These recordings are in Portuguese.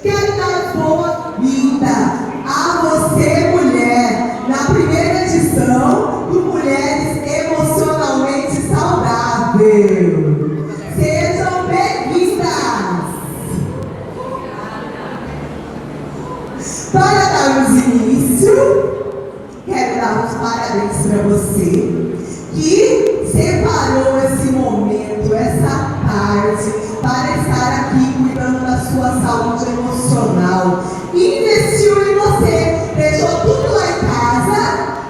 Quero dar boa-vinda a você, mulher, na primeira edição do Mulheres Emocionalmente Saudável. Sejam bem-vindas! Para darmos início, quero dar os parabéns para você que separou esse momento, essa tarde, para estar aqui cuidando da sua saúde emocional. Investiu em você, deixou tudo lá em casa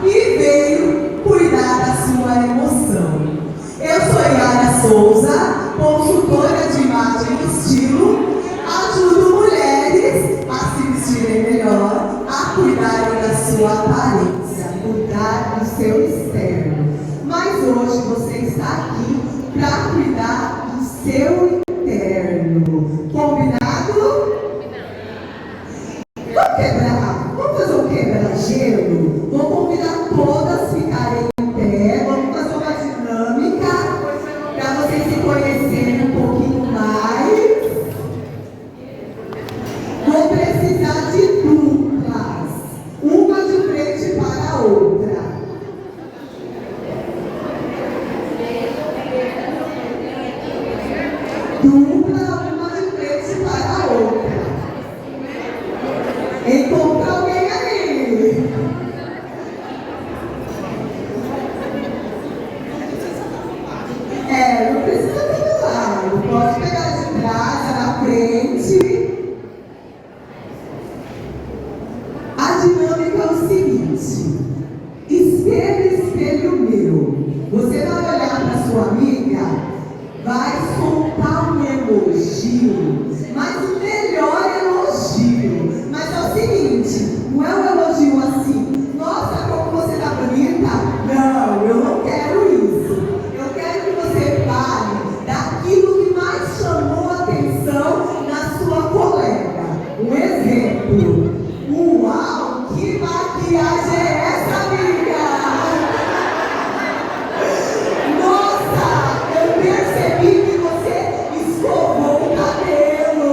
e veio cuidar da sua emoção. Eu sou Yara Souza, consultora de imagem e estilo. Ajudo mulheres a se vestirem melhor, a cuidarem da sua aparência, cuidar do seu externo. Mas hoje você está aqui para cuidar do seu interno. Combinado? Vamos quebrar? Vamos fazer um quebra-gelo? Vamos convidar todas a ficarem em pé. Vamos fazer uma dinâmica para vocês se conhecerem um pouquinho mais. Vou precisar de duplas, uma de frente para a outra. Dupla, uma de frente para a outra. Encontra alguém ali. Não precisa ter do lado, pode pegar de trás, na frente. A dinâmica é o seguinte: espelho, espelho meu. Você vai olhar para sua amiga, vai soltar um elogio, mas o melhor elogio. Mas é o seguinte, não é um elogio assim: nossa, como você está bonita. Não, eu não quero isso. Eu quero que você fale daquilo que mais chamou a atenção na sua colega. Um exemplo: uau, que maquiagem é essa, amiga? Nossa, eu percebi que você escovou o cabelo.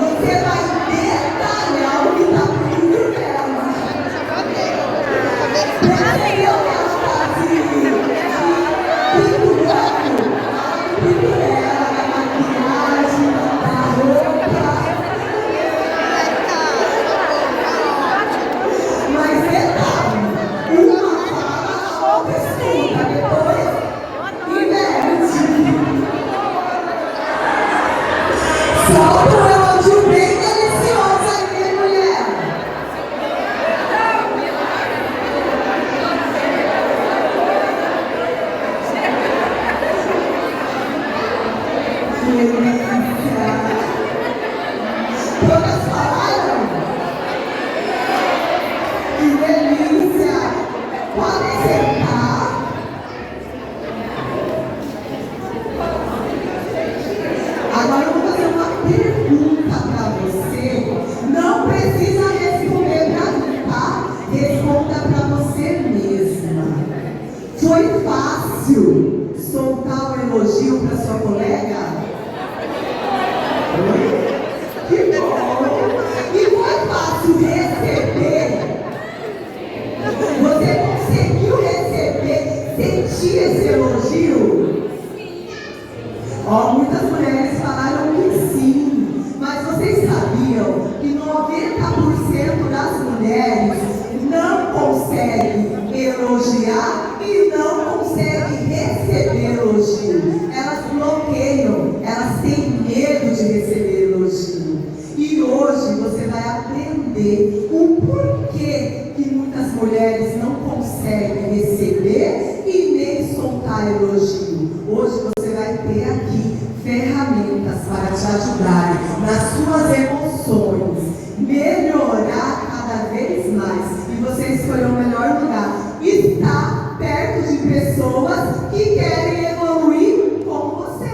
Você vai detalhar o que está por dentro dela. Percebeu que ela está de pinto branco? Pinto dela, da maquiagem, da roupa. Mas detalhe, uma fala, a outra escuta, depois inverte. Solta um elogio bem delicioso aí, mulher. Delícia. Todas falaram? Que delícia! Podem sentar. Agora eu vou fazer uma pergunta para você. Não precisa responder para mim, tá? Responda para você mesma. Foi fácil soltar um elogio para sua colega? Oi? Que bom! E foi fácil receber? Você conseguiu receber, sentir esse elogio? Muitas mulheres falaram que sim, mas vocês sabiam que 90% das mulheres não conseguem elogiar e não conseguem receber elogio. Elas bloqueiam, elas têm medo de receber elogio. E hoje você vai aprender o porquê que muitas mulheres não conseguem receber e nem soltar elogio. Hoje você vai ter aqui ferramentas para te ajudarem nas suas emoções, melhorar cada vez mais. E você escolheu o melhor lugar: estar perto de pessoas que querem evoluir com você.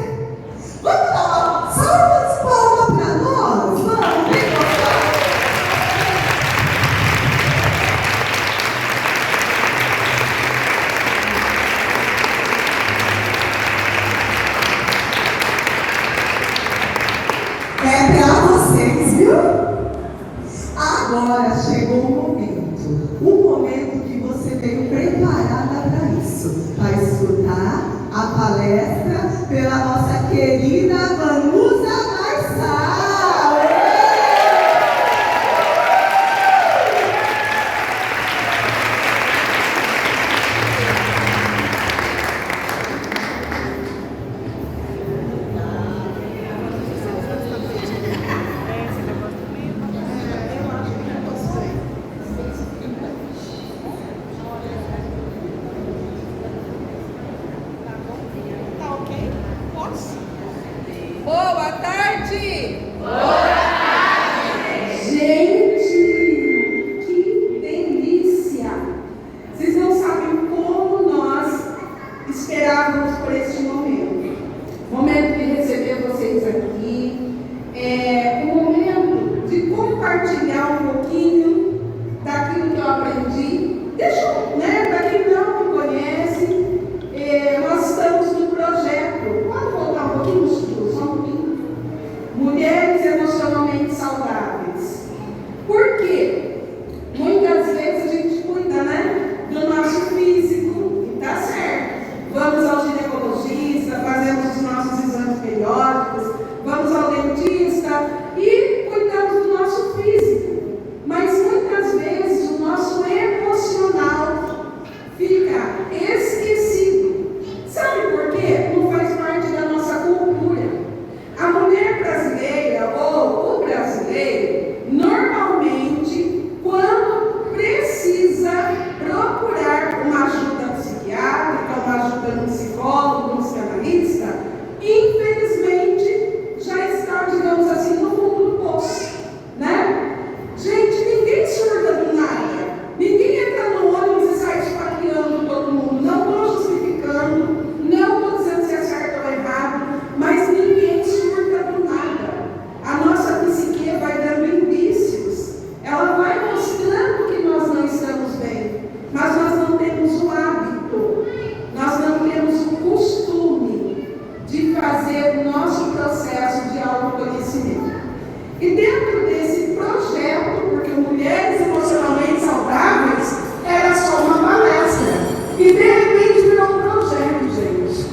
E dentro desse projeto, porque Mulheres Emocionalmente Saudáveis era só uma palestra, e de repente virou um projeto, gente.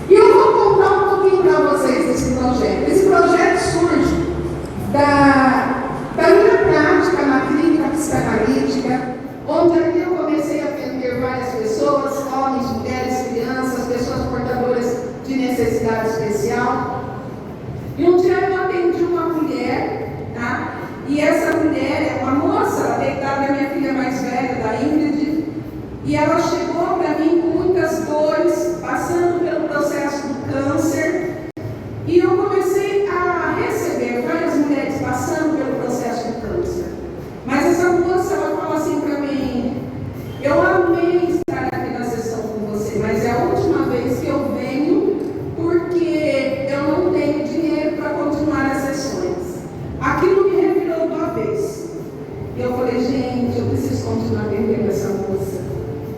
E eu vou contar um pouquinho para vocês desse projeto. Esse projeto surge da minha prática na clínica psicanalítica, onde aqui eu comecei a atender várias pessoas, homens, mulheres, crianças, pessoas portadoras de necessidade especial. E um dia eu atendi uma mulher, tá? E essa mulher é uma moça, deitada, é minha filha mais velha, da Ingrid, e ela chegou para mim com muitas dores, passando pelo processo do câncer, e eu comecei a receber várias mulheres passando pelo processo do câncer. Mas essa moça, ela fala assim para mim: eu amei estar aqui na sessão com você, mas é a última vez que eu venho, porque eu não tenho dinheiro para continuar as sessões. Aquilo me revirou uma vez. E eu falei: gente, eu preciso continuar atendendo essa moça.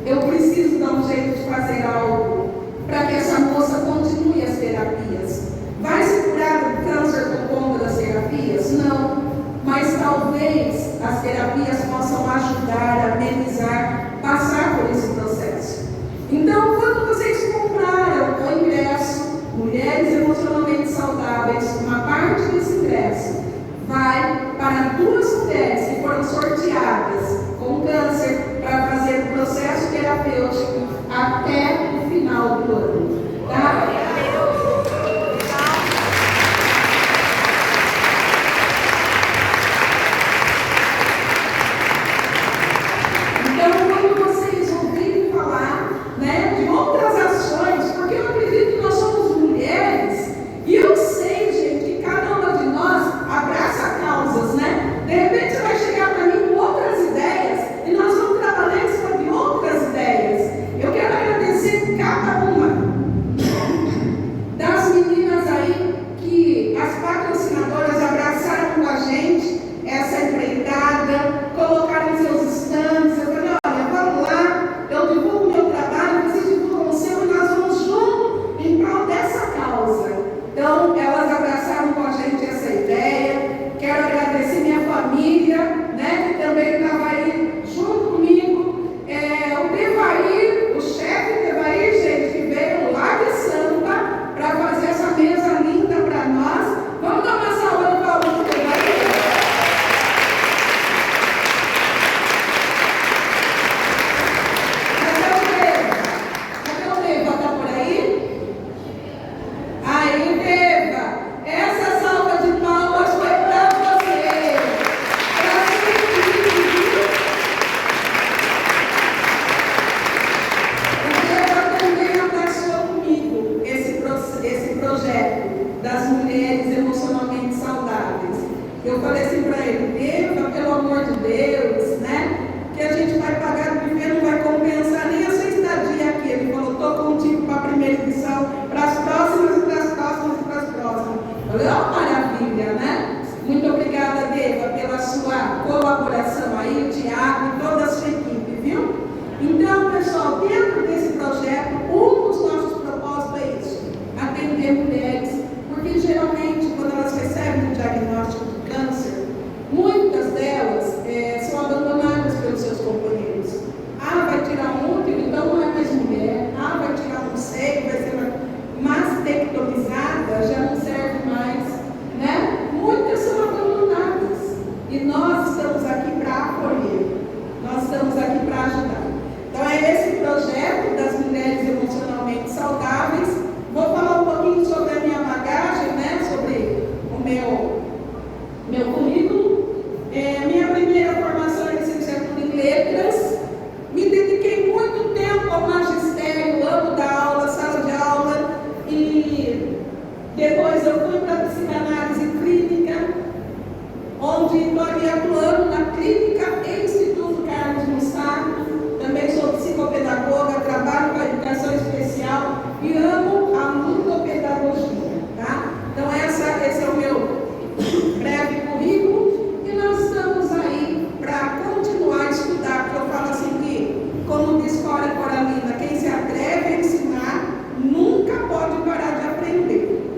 Eu preciso dar um jeito de fazer algo para que essa moça continue as terapias. Vai se curar do câncer por conta das terapias? Não. Mas talvez as terapias possam ajudar a amenizar, passar por esse processo. Então, quando vocês compraram o ingresso Mulheres Emocionalmente Saudáveis, uma parte desse ingresso vai para 2 mulheres que foram sorteadas com câncer para fazer o processo terapêutico até o final do ano. Tá?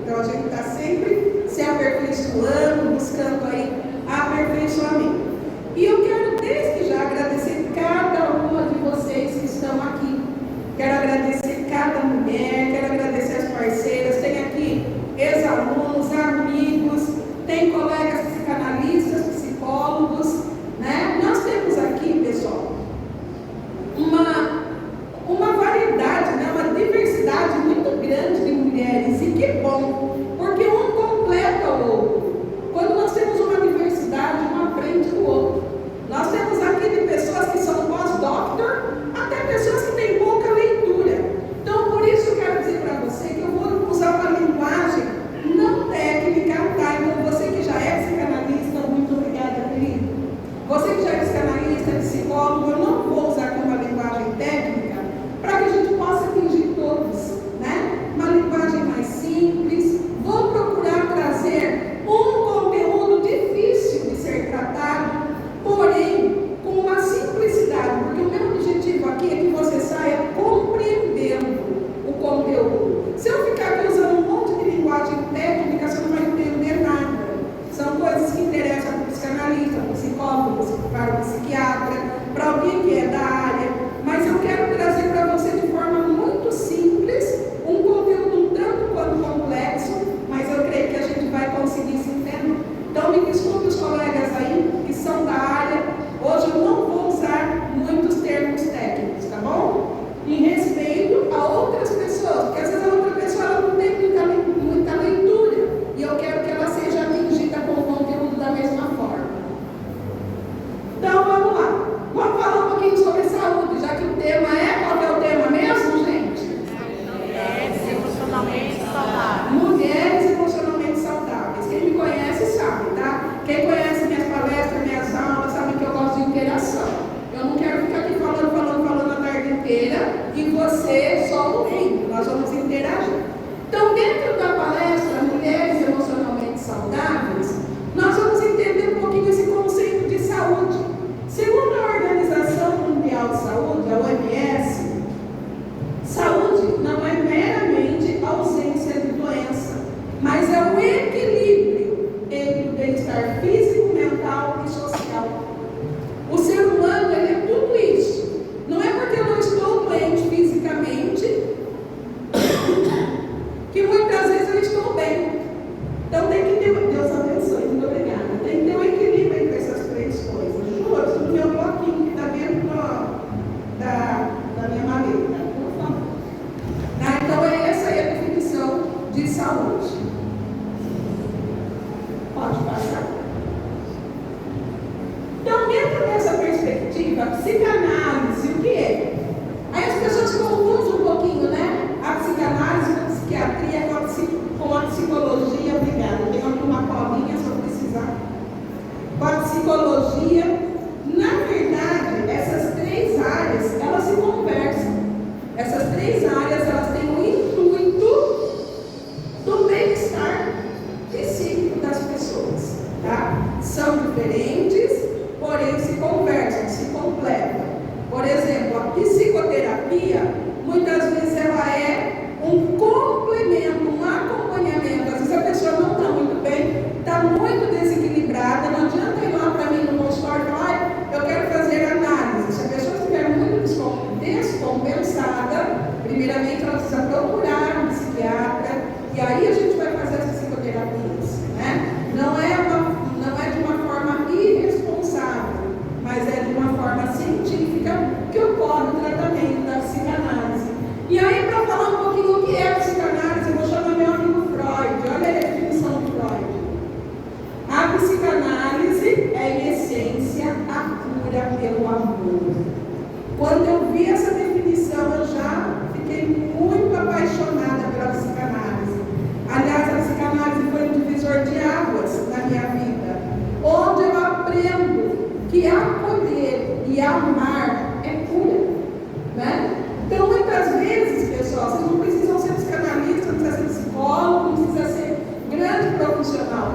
Então a gente está sempre se aperfeiçoando, buscando significa psicanálise, o que é? Aí as pessoas confundem um pouquinho, né? A psicanálise com a psiquiatria, com a psicologia. Obrigada, tem alguma colinha se eu precisar. Com a psicologia. Na verdade, essas três áreas, elas se conversam. Essas três áreas, elas têm o intuito do bem-estar psíquico das pessoas, tá? São diferentes, porém se conversam, se completam. Por exemplo, a psicoterapia, muitas vezes ela é um complemento, um acompanhamento. Às vezes a pessoa não está muito bem, está muito desequilibrada, não adianta ir lá para mim no consultório e falar, eu quero fazer análise. Se a pessoa estiver muito descompensada, primeiramente ela precisa procurar um psiquiatra, e aí a gente vai fazer as psicoterapias, né? Não é de uma forma irresponsável, mas é de uma forma científica que ocorre o tratamento da psicanálise. E aí, para falar um pouquinho o que é a psicanálise, eu vou chamar meu amigo Freud. Olha a definição de Freud. A psicanálise é, em essência, a cura pelo amor. Quando eu vi essa definição, eu já fiquei muito apaixonada pela psicanálise. Aliás, a psicanálise foi um divisor de águas na minha vida, onde eu aprendo que acolher e amar é cura, né? Então, muitas vezes, pessoal, vocês não precisam ser psicanalista, não precisa ser psicólogo, não precisa ser grande profissional,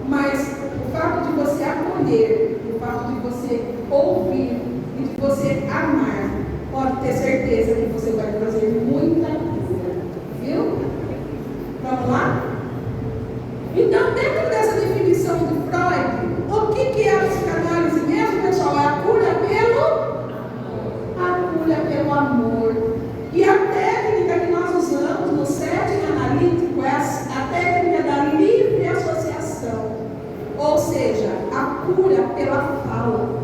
mas o fato de você acolher, o fato de você ouvir e de você amar, pode ter certeza que você vai fazer muita cura, viu? Vamos lá? Então, dentro dessa definição de Freud, o que é a psicanálise mesmo, pessoal? É a cura pelo amor. E a técnica que nós usamos no setting analítico é a técnica da livre associação, ou seja, a cura pela fala.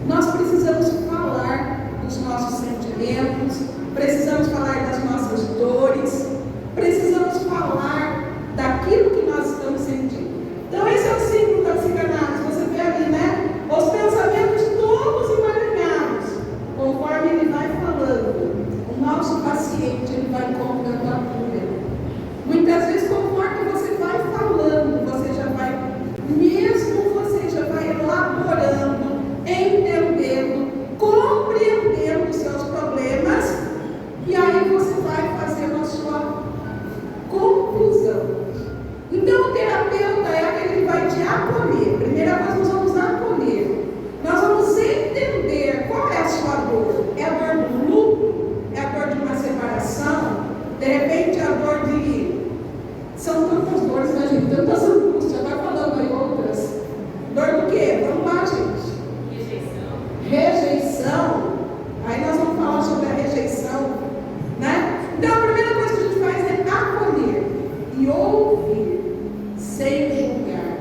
Nós precisamos falar dos nossos sentimentos, precisamos falar das nossas dores, precisamos falar daquilo que nós estamos sentindo. Então esse é o símbolo da psicanálise. Você vê ali, né? Os pensamentos todos emaranhados, conforme ele vai falando. O nosso paciente, ele vai encontrando a cura. Muitas vezes, conforme você vai falando, você já vai elaborando, entendendo, compreendendo seus problemas, e aí você vai fazendo a sua conclusão. Então, o terapeuta é aquele que vai te acolher. Primeira coisa, nós vamos acolher. Nós vamos entender qual é a sua dor. É a dor do luto? É a dor de uma separação? De repente, a dor de... São tantas dores, né, gente? Tantas angústias. Vai falando aí outras. Dor do quê? Vamos lá, gente. Rejeição. Aí nós vamos falar sobre a rejeição, né? Então, a primeira coisa que a gente faz é acolher e ouvir, sem julgar.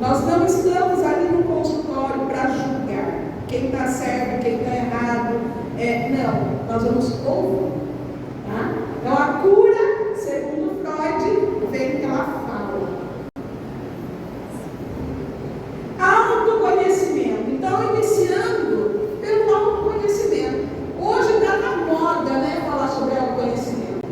Nós não estamos ali no consultório para julgar quem está certo, quem está errado. Não, nós vamos ouvir. Tá? Então, a cura, segundo Freud, vem pela fala. Autoconhecimento. Então, iniciando pelo autoconhecimento. Hoje está na moda, né, falar sobre autoconhecimento.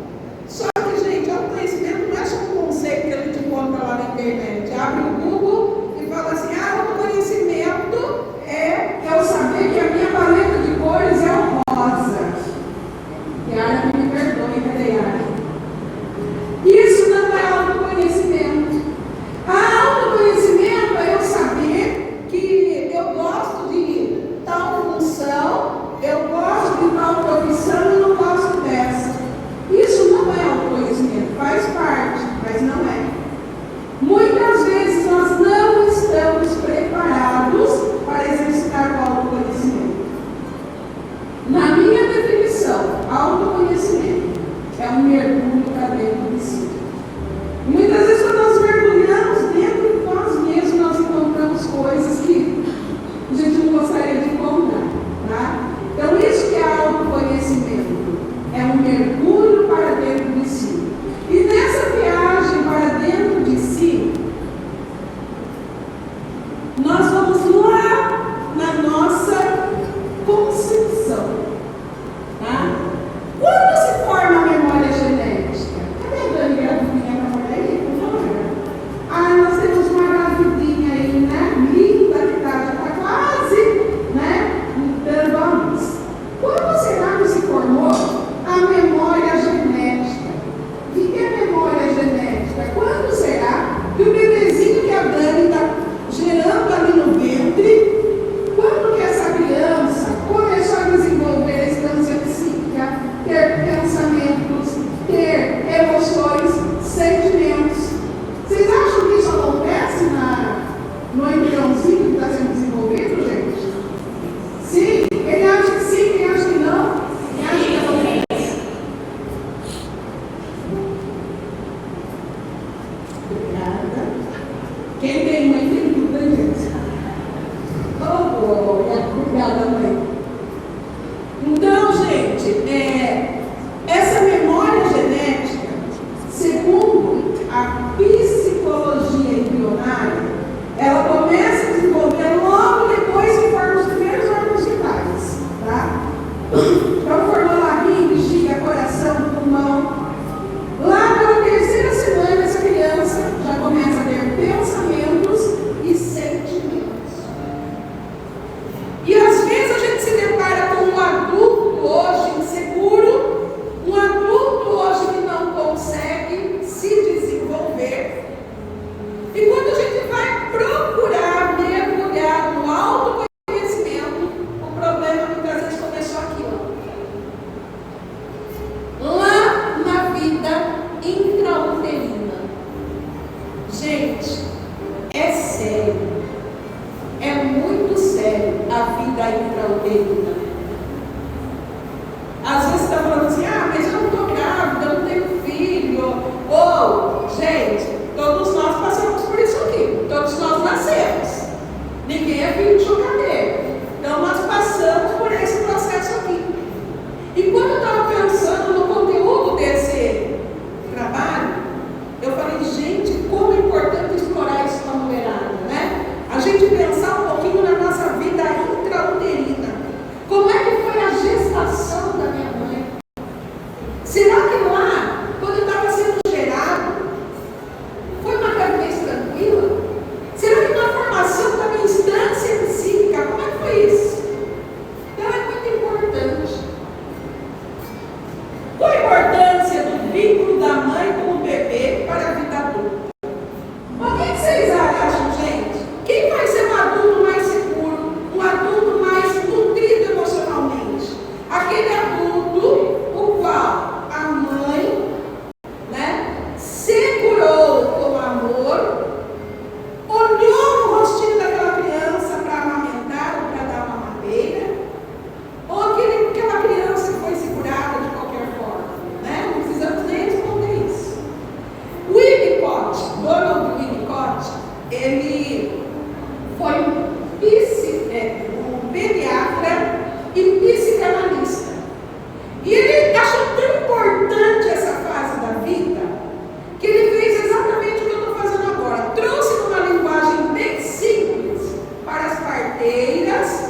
Só que, gente, autoconhecimento não é só um conceito que a gente encontra lá na internet. Abre o Google e fala assim, autoconhecimento é eu saber que a minha paleta de cores é o rosa. Yara, me perdoe, cadê Yara? Isso não é autoconhecimento. Autoconhecimento é eu saber que eu gosto de tal função, eu gosto de tal profissão e não gosto dessa. Isso não é autoconhecimento, faz parte, mas não é. Muitas vezes nós não estamos preparados para exercitar o autoconhecimento. Na minha definição, autoconhecimento é um mergulho para dentro de si. Muitas vezes, quando nós mergulhamos dentro de nós mesmos, nós encontramos coisas que a gente não gostaria de encontrar. Tá? Então, isso que é autoconhecimento. É um mergulho para dentro de si. E nessa viagem para dentro de si, nós vamos lá na nossa da vida intrauterina. Às vezes você está falando assim, mas eu não estou grávida, eu não tenho filho. Ou, gente, todos nós passamos por isso aqui. Todos nós nascemos. Ninguém é filho de chocadeiro. Então nós passamos por esse processo aqui. E quando eu estava pensando no conteúdo desse trabalho, eu falei, gente, como é importante explorar isso com a mulherada, né? A gente pensar um pouquinho na nossa vida intrauterina. Como é que foi a gestação da minha mãe? Será que lá, quando eu estava sendo gerado, foi uma gravidez tranquila? Será que na formação da minha instância psíquica, como é que foi isso? Então é muito importante. Qual a importância do vínculo da mãe com o bebê para a vida adulta? O que vocês acham, gente? Quem vai ser um adulto mais seguro, um adulto mais nutrido emocionalmente? Aquele adulto o qual a mãe, né, segurou com amor, olhou no rostinho daquela criança para amamentar ou para dar uma mamadeira, ou aquela criança foi segurada de qualquer forma, né? Não precisamos nem responder isso. Winnicott, Donald Winnicott, ele foi um pediatra e psicanalista. E ele achou tão importante essa fase da vida que ele fez exatamente o que eu estou fazendo agora. Trouxe numa linguagem bem simples para as parteiras,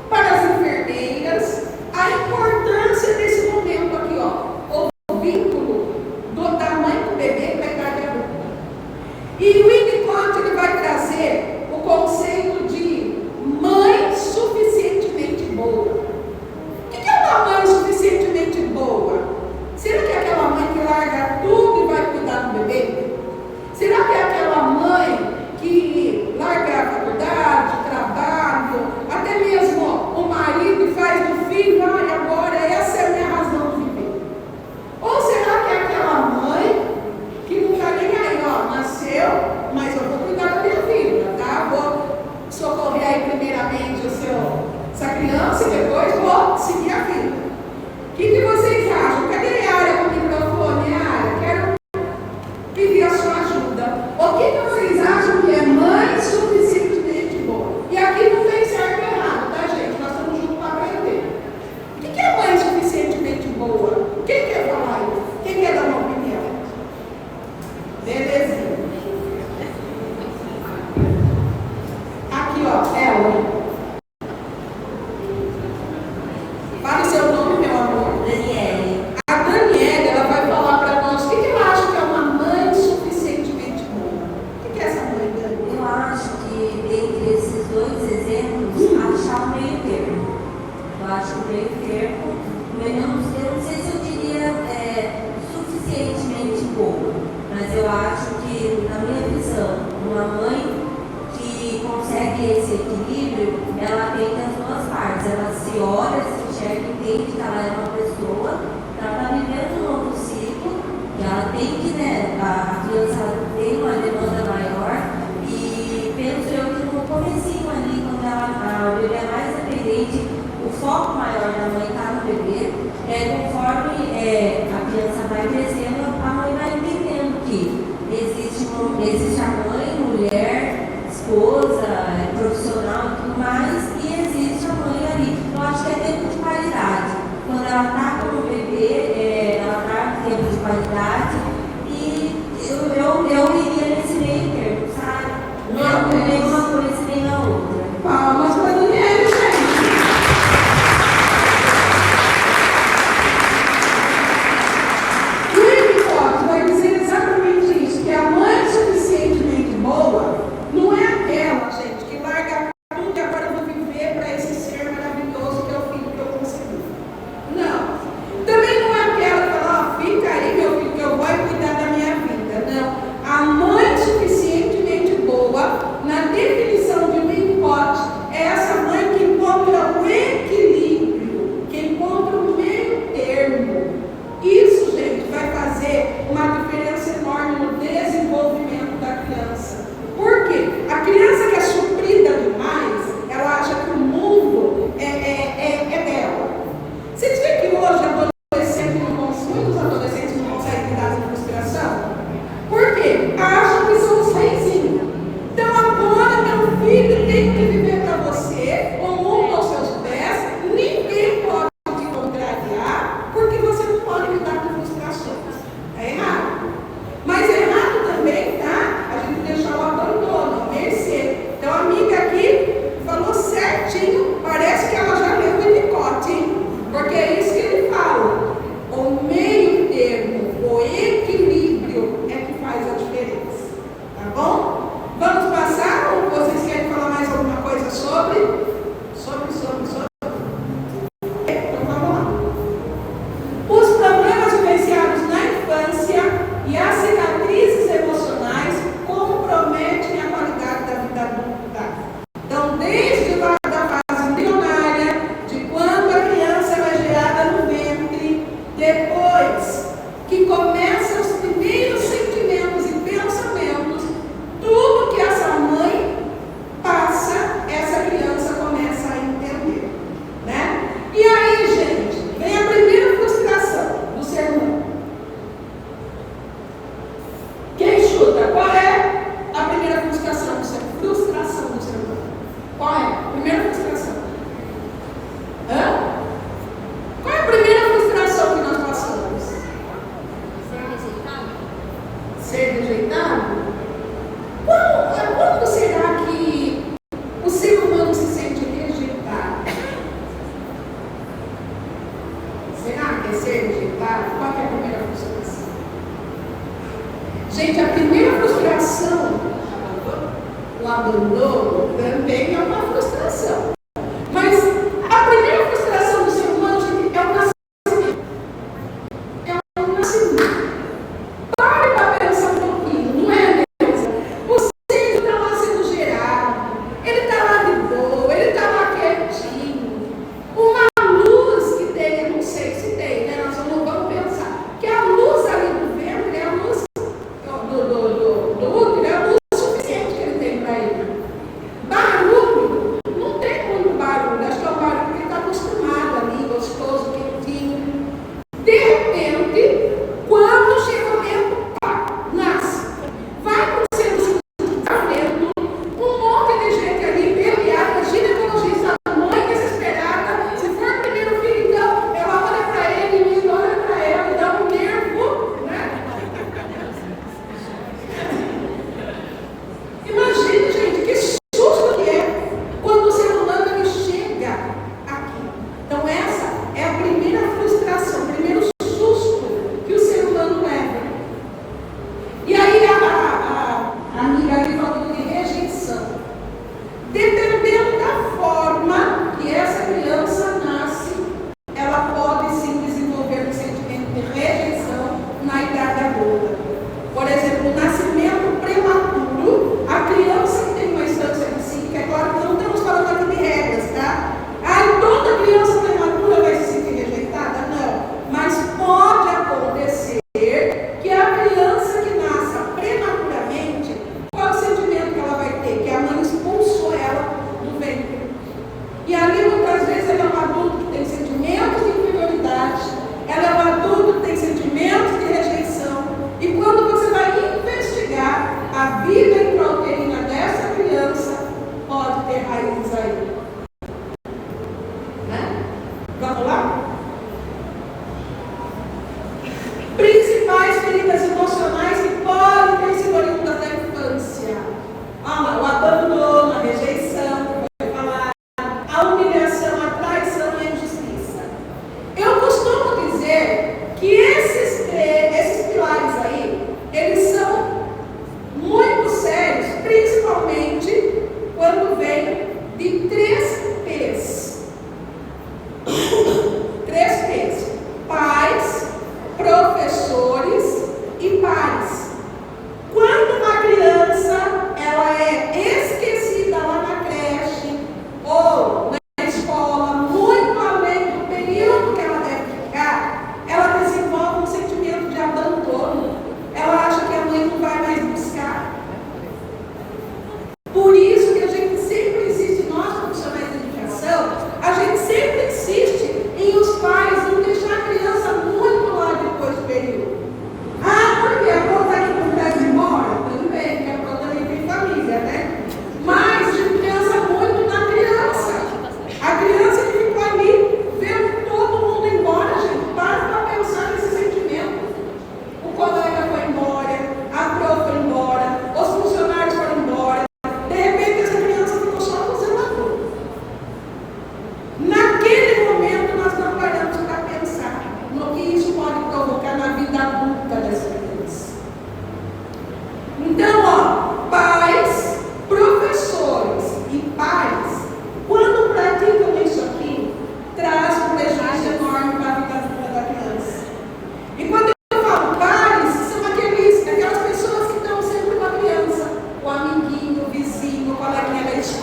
para as enfermeiras, a importância desse momento aqui, ó, o vínculo da mãe com o bebê com a idade adulta. E o Winnicott ele vai trazer o conceito de mãe suficientemente boa. O que é uma mãe suficientemente boa? Será que é aquela mãe que larga tudo e vai cuidar do bebê? Será que é aquela mãe que larga a faculdade, trabalho, até mesmo o marido faz do filho, agora essa é a minha razão de viver? Ou será que é aquela mãe que não está nem aí, nasceu, mas eu vou cuidar da minha filha, tá? Vou socorrer aí primeiramente essa criança e depois vou seguir a vida. O que vocês acham? Cadê a área com o microfone? Área, quero pedir a sua ajuda. O que vocês acham que é mãe suficientemente boa? E aqui não tem certo ou errado, tá, gente? Nós estamos juntos para aprender. O que é mãe suficientemente boa? Quem quer falar isso? Quem quer dar uma opinião? Belezinha. Aqui, ó, ela. Fale seu nome, meu amor. Daniele. A Daniela, ela vai falar para nós o que ela acha que é uma mãe suficientemente boa. O que é essa mãe, Daniela? Eu acho que dentre esses dois exemplos, achar o meio termo. Eu acho que o meio termo, eu não sei se eu diria suficientemente boa, mas eu acho que, na minha visão, uma mãe que consegue esse equilíbrio, ela tem as duas partes. Ela se olha, se enxerga, entende que ela é uma pessoa, ela está vivendo um novo ciclo, e ela tem que, né, a criança tem uma demanda maior, e penso eu que no comecinho ali, quando o bebê é mais dependente, o foco maior da mãe está no bebê, conforme a criança vai crescendo, a mãe vai entendendo que existe a mãe, mulher, esposa, profissional e tudo mais, e existe a mãe ali. Eu acho que é tempo de qualidade. Quando ela está com o bebê, ela está com tempo de qualidade, e eu iria nesse meio termo, sabe? Não nem uma coisa nem a outra. Palmas para a Daniela, gente. O Winnicott vai dizer exatamente isso, que a mãe suficientemente boa não é aquela, gente, que larga tudo e agora eu vou viver para esse ser maravilhoso que é o filho que eu concebi. Não. Também não é aquela que fala, fica aí, meu filho, que eu vou cuidar da minha vida. Não. A mãe certinho, parece que ela já leu o Winnicott, hein? Porque é isso que ele fala. O meio termo, o equilíbrio é que faz a diferença. Tá bom? Vamos passar ou vocês querem falar mais alguma coisa sobre? Então vamos lá. Os problemas vivenciados na infância e as cicatrizes emocionais comprometem a qualidade da vida adulta. Então, desde lá da fase embrionária, de quando a criança é gerada no ventre, depois que começam os primeiros sentimentos e pensamentos, tudo que essa mãe passa, essa criança começa a entender, né? E aí, gente, vem a primeira frustração do ser humano. Quem chuta? Qual é a primeira frustração do ser humano? Qual é a primeira frustração? Hã? Qual é a primeira frustração que nós passamos? Ser rejeitado? Quando será que o ser humano se sente rejeitado? Será que é ser rejeitado? Qual é a primeira frustração? Gente, a primeira frustração, o abandono, também é uma frustração. Mas a primeira frustração do ser humano, gente, é o nascimento. É o nascimento. Pare para pensar um pouquinho, não é, Deus? O ser está lá sendo gerado, ele está lá de boa, ele está lá quietinho. Uma luz que tem, eu não sei se tem, né? Nós vamos pensar que a luz ali do ventre é a luz do útero, é a luz suficiente que ele tem para ele.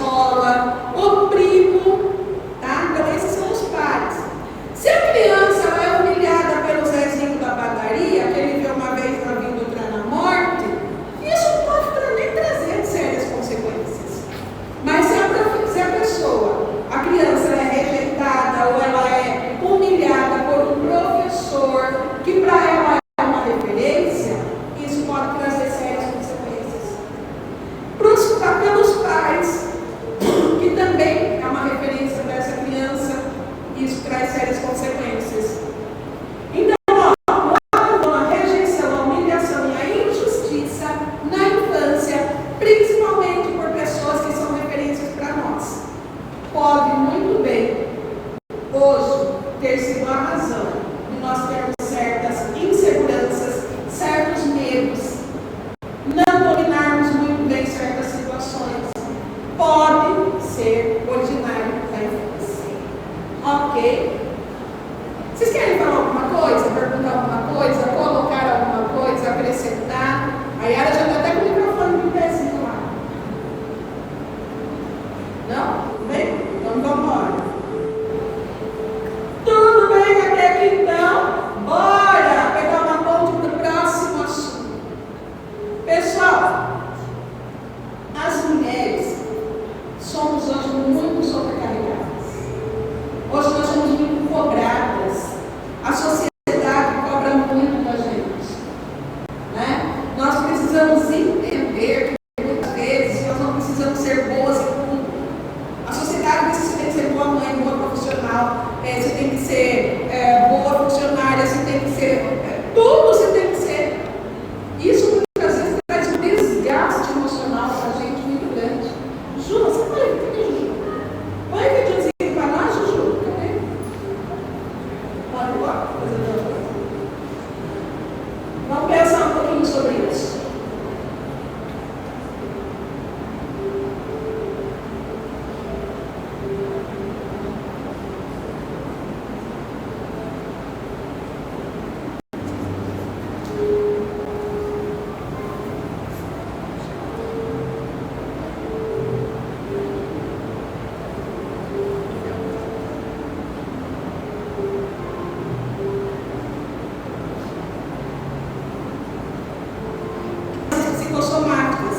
escola, o primo, tá? Então esses são os pais. Se a criança ela é humilhada pelo Zezinho da padaria, que ele vê uma vez na vida, outra na morte, isso não pode nem trazer sérias consequências. Mas se a pessoa, a criança é rejeitada ou ela é humilhada por um professor que para ela é uma referência, isso pode trazer sérias consequências. Pelos pais, que também é uma referência dessa criança, isso traz sérias consequências. Então, a rejeição, a humilhação e a injustiça na infância, principalmente por pessoas que são referências para nós, pode muito bem, hoje, ter sido a razão de nós termos certas inseguranças, certos medos, não dominarmos muito bem certas situações. Pode ser originário da infância. Ok? Vocês querem falar alguma coisa, perguntar alguma coisa, colocar alguma coisa, acrescentar? A Yara já está até com o microfone no pezinho lá. Não? Tudo bem? Então vamos embora. Tudo bem até aqui então? Bora pegar uma ponte para o próximo assunto. Pessoal, as mulheres somos hoje muito sobrecarregadas. Hoje nós somos muito cobradas. A sociedade cobra muito da gente, né? Nós precisamos entender que muitas vezes nós não precisamos ser boas em tudo. A sociedade diz que você tem que ser boa mãe, boa profissional, você tem que ser boa funcionária, você tem que ser tudo, você tem que ser. Isso muitas vezes traz um desgaste emocional para a gente muito grande. Ju, você pode vir aqui, Ju? Põe um videozinho para nós, Ju? Cadê? Pode ir lá? Vamos pensar um pouquinho sobre isso. Psicossomáticas,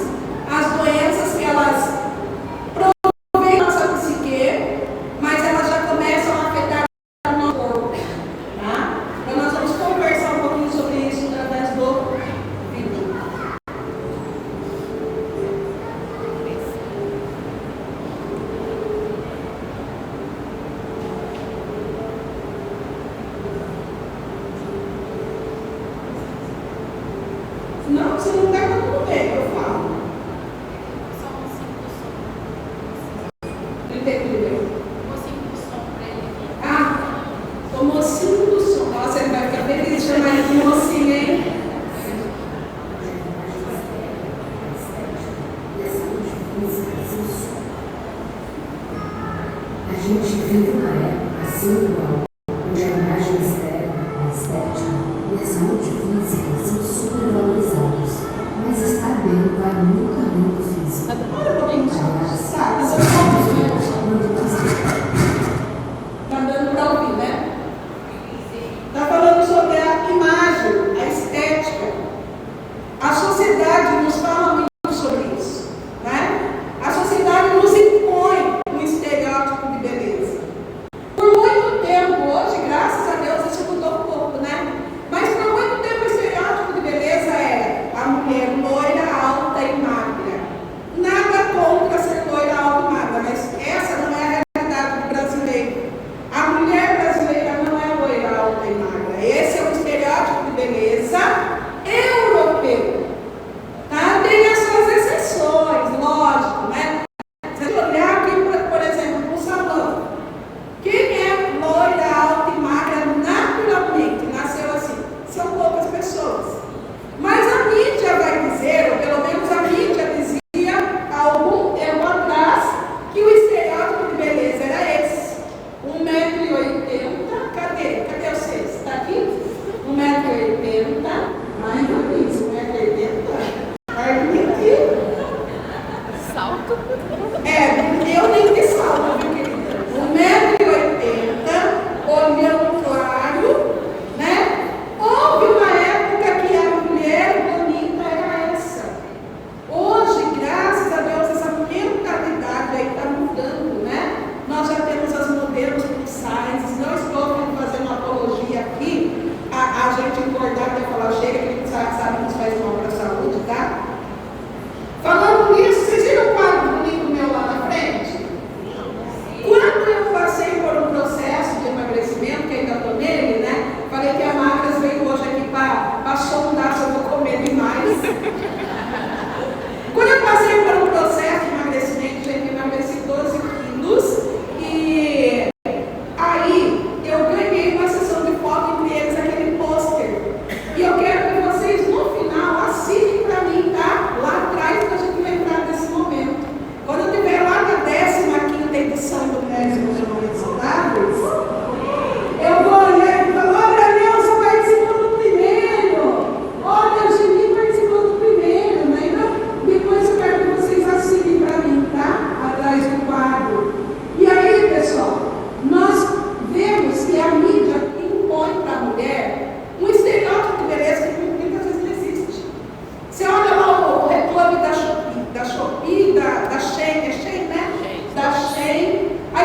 as doenças que elas provêm nossa psique, mas elas já começam a afetar o nosso corpo, tá? Então nós vamos conversar um pouquinho sobre isso através do vídeo. Não, se não der, tá tudo bem, eu falo. Tentei tudo bem. Ah, o mocinho do som. Nossa, ele vai ficar feliz de chamar ele de mocinho, hein? A gente vive uma época assim igual, onde a imagem externa, a estética e a saúde física são supervalorizados, mas estar bem vai muito além do físico. Olha um pouquinho só. Tá dando para ouvir, né? Tá falando sobre a imagem, a estética. A sociedade nos fala muito sobre isso, né? A sociedade nos impõe um estereótipo de beleza. Por muito tempo,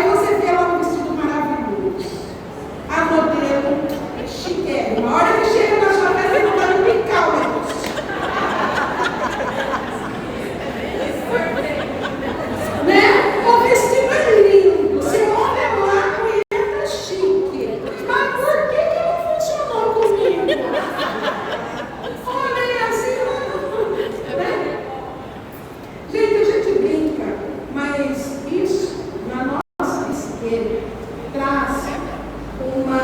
Aí você vê ela um vestido maravilhoso. A modelo chiquérrima. A hora que chega na sua casa, ele não vai picar o negócio. Né? O vestido é lindo. Você olha lá, a mulher tá chique. Mas por que não funcionou comigo? Olha assim, né? Gente, a gente brinca, mas isso na nossa psique traz uma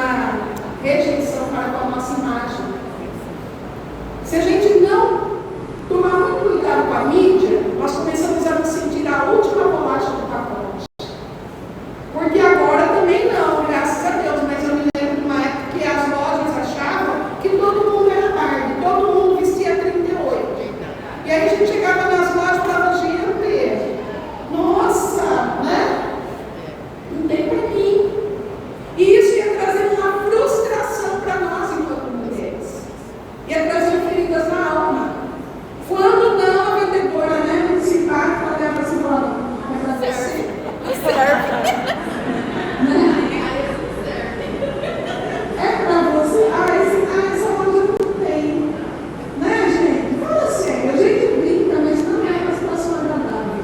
rejeição para a nossa imagem. Se a gente não tomar muito cuidado com a mídia, nós começamos a nos sentir a última bolacha do pacote. Porque agora também não, graças a Deus, mas eu me lembro de uma época que as lojas achavam que todo mundo era Barbie, todo mundo vestia 38. E aí a gente chegava nas lojas e falava, gente, nossa, né? Não tem pra mim. E isso ia trazer uma frustração para nós enquanto mulheres. Ia trazer feridas na alma. Quando não, a vendedora, né, municipal, olhava assim, falava, é pra você. É pra você? Essa loja não tem. Né, gente? Fala sério, a gente brinca, mas não é uma situação agradável.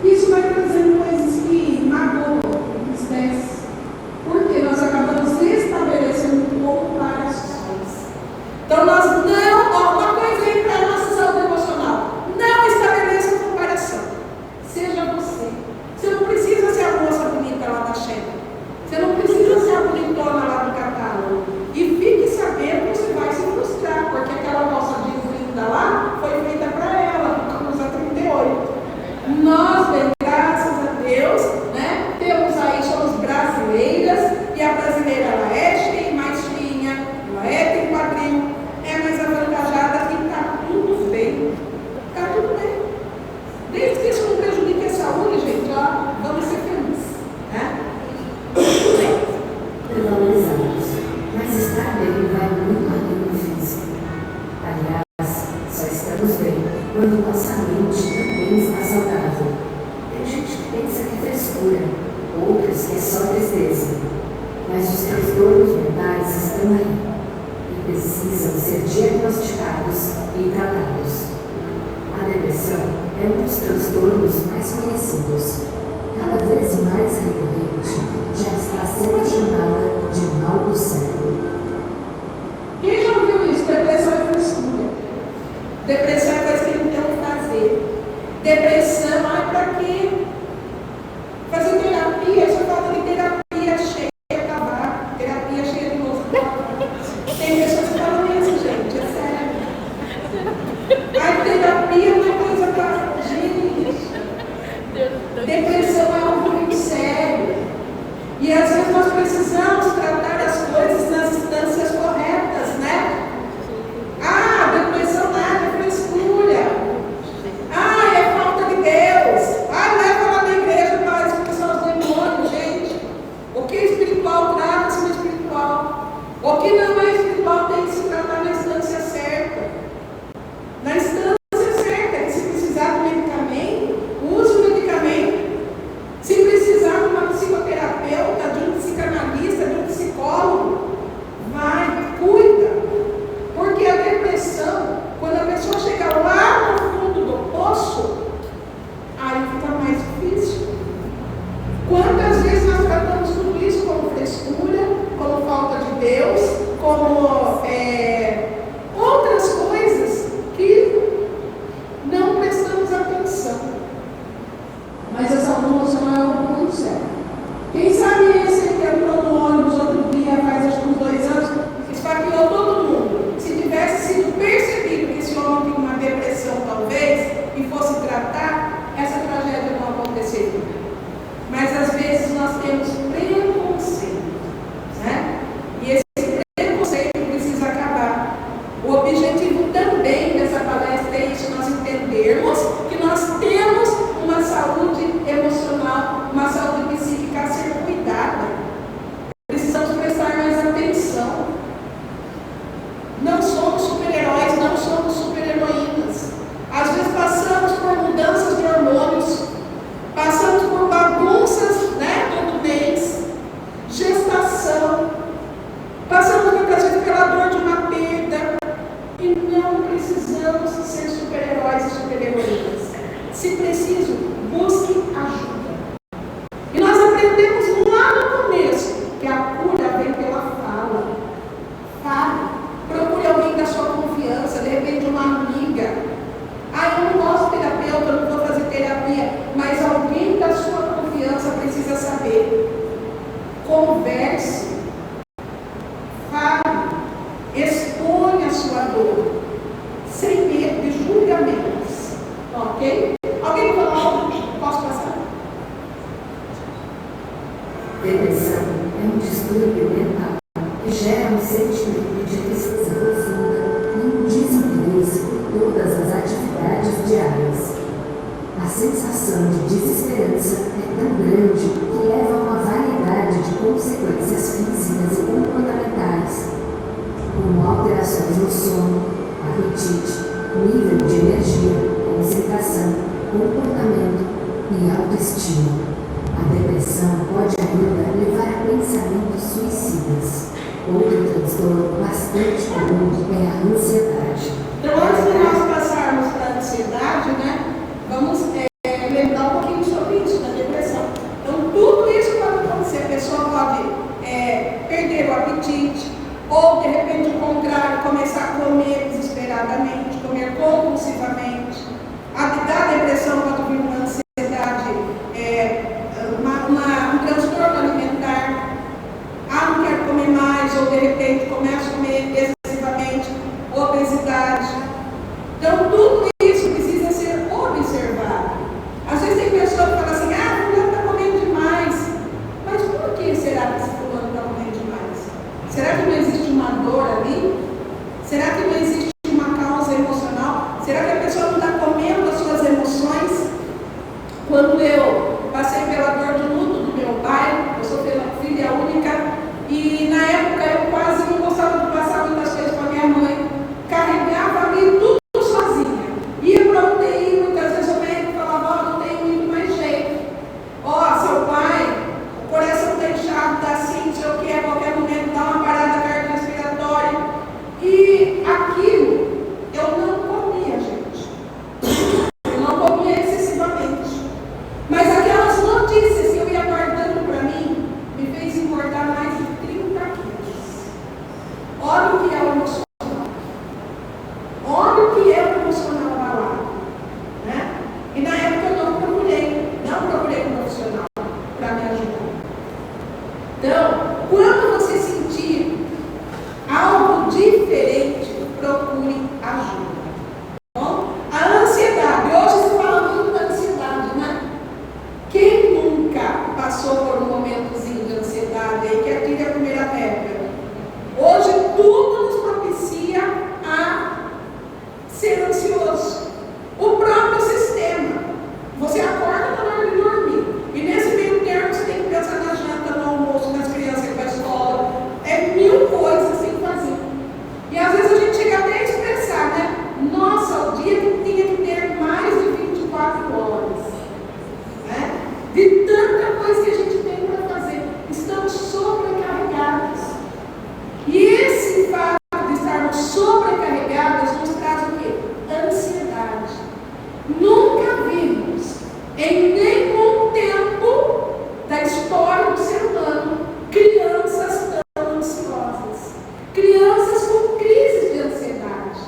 Isso vai trazendo coisas que magoam, entristecem, porque nós acabamos estabelecendo comparações. Então nós não, uma coisa aí para a nossa saúde emocional, não estabeleça comparação. Seja você. Você não precisa ser a moça bonita lá da Sheila. Você não precisa ser a bonitona lá do catálogo. E fique sabendo que você vai se frustrar, porque aquela calça jeans linda lá foi feita para ela, que usa 38. Nós, bem, graças a Deus, né, temos aí, somos brasileiras, e a brasileira ela é cheia, mais fininha, ela tem quadril, é mais avantajada e está tudo bem. Está tudo bem. Desde que isso não prejudique a saúde, gente, ó, vamos ser felizes. Né? Valorizamos, mas estar bem vai muito além do físico. Aliás, só estamos bem quando nossa mente também está saudável. Tem gente que pensa que é frescura, outros que é só tristeza. Mas os transtornos mentais estão aí e precisam ser diagnosticados e tratados. A depressão é um dos transtornos mais conhecidos. Cada vez mais recorrente, já está sendo chamada de mal do século. Quem já ouviu isso? Depressão é frescura. Depressão é coisa que não tem o que fazer. Depressão, pra quê? Fazer terapia, só falta de terapia cheia de acabar, terapia cheia de novo. Tem pessoas que falam isso, gente, é sério. A terapia não é coisa pra gente. Depressão é algo muito sério. E às vezes nós precisamos tratar as coisas nas instâncias corretas, né? Depressão nada, é frescura. É falta de Deus. Leva lá na igreja para expulsar os demônios, gente. O que é espiritual trata-se no espiritual. O que não é espiritual tem que se tratar na instância certa. Na instância certa, que se precisar de medicamento, use o medicamento. Se precisar de uma psicoterapeuta, de um psicanalista, de um psicólogo, vai, cuida. Porque a depressão, quando a pessoa chega lá no fundo do poço, aí fica mais difícil. Quantas vezes nós tratamos tudo isso como frescura, como falta de Deus, como outras coisas que não prestamos atenção. Mas a saúde emocional é algo muito sério. Quem sabe esse que entrou no ônibus outro dia, faz acho que uns 2 anos, esfaqueou todo mundo. Se tivesse sido percebido que esse homem tinha uma depressão, talvez, e fosse tratar, essa tragédia não aconteceria. Mas às vezes nós temos preconceito, né? E esse preconceito precisa acabar. O objetivo também dessa palestra é isso, nós entendermos que nós temos uma saúde emocional, uma saúde psíquica a ser cuidada. Precisamos prestar mais atenção. Não somos super-heróis, não somos super-heroínas. Às vezes passamos por mudanças de hormônios, passamos por bagunças, né? Depressão é um distúrbio mental que gera um sentimento de tristeza profunda e um desinteresse por todas as atividades diárias. A sensação de desesperança é tão grande que leva a uma variedade de consequências físicas e comportamentais, como alterações no sono, apetite, nível de energia, concentração, comportamento e autoestima. A depressão pode ainda levar a pensamentos suicidas. Outro transtorno bastante comum é a ansiedade. Então, antes de nós passarmos para a ansiedade, vamos lembrar um pouquinho sobre isso, da depressão. Então, tudo isso pode acontecer. A pessoa pode perder o apetite, ou, de repente, o contrário, começar a comer desesperadamente, comer compulsivamente. Da depressão pode vir uma ansiedade, um transtorno alimentar. Não quero comer mais, ou, de repente, começa a comer excessivamente, obesidade. Então, tudo isso precisa ser observado. Às vezes tem pessoa que fala assim, fulano está comendo demais. Mas por que será que esse fulano está comendo demais? Será que não existe uma dor ali? Será que não existe uma causa emocional? Será que a pessoa não está comendo as suas emoções? Quando eu passei pela dor do luto do meu pai, eu sou filha única, e na época eu quase não gostava de passar muitas coisas para minha mãe, carregava ali tudo sozinha. Ia para UTI, muitas vezes o médico falava, não tem muito mais jeito. Seu pai, o coração está inchado, está assim, não sei o que, a qualquer momento dá uma parada cardiorrespiratória. E aquilo eu não comia, gente. Eu não comia excessivamente. Mas aquelas notícias que eu ia guardando para mim me fez engordar mais de 30 quilos. Olha o que é o emocional. Olha o que é o emocional abalado. E na época eu não procurei um profissional para me ajudar. Então, quando você sentir algo diferente, procure ajuda. Bom, a ansiedade. Hoje se fala muito da ansiedade, Quem nunca passou por um momentozinho de ansiedade aí, que atire a primeira pedra? Hoje tudo nos propicia a ser ansioso. O próprio sistema. Você acorda na hora de dormir. E nesse meio termo você tem que pensar na janta, no almoço, nas crianças que vão à escola. É mil coisas sem fazer. E às vezes a gente chega até a expressar, Nossa, o dia que tinha que ter mais de 24 horas. De tanta coisa que a gente tem para fazer. Estamos sobrecarregados. E esse fato de estarmos sobrecarregados nos traz o quê? Ansiedade. Nunca vimos, em nenhum tempo da história do ser humano, crianças tão ansiosas. Crianças com crises de ansiedade.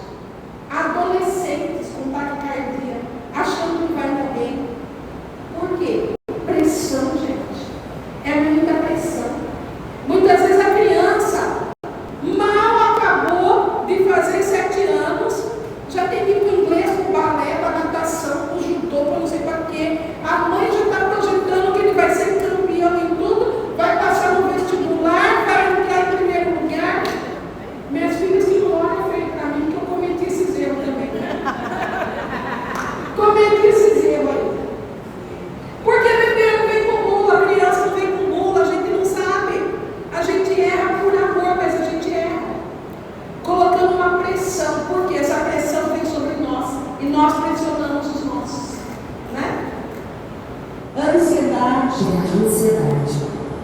Adolescentes com taquicardia, achando que vai morrer. Por quê? Pressão, gente. É muita pressão. Muitas vezes a criança mal acabou de fazer 7 anos, já tem que ir para o inglês, para o balé, para a natação, para o judô, para não sei para quê. A mãe já está projetando que ele vai ser campeão em tudo, vai passar no vestibular, vai entrar em primeiro lugar. Minhas filhas que não olham feio para mim, que eu cometi esses erros também. Cometi esses erros aí. Porque bebê não vem com mula, a criança não vem com mula, a gente não sabe. A gente erra por amor, mas a gente erra. Colocando uma pressão, porque essa pressão vem sobre nós e nós pressionamos os nossos. Ansiedade. A ansiedade,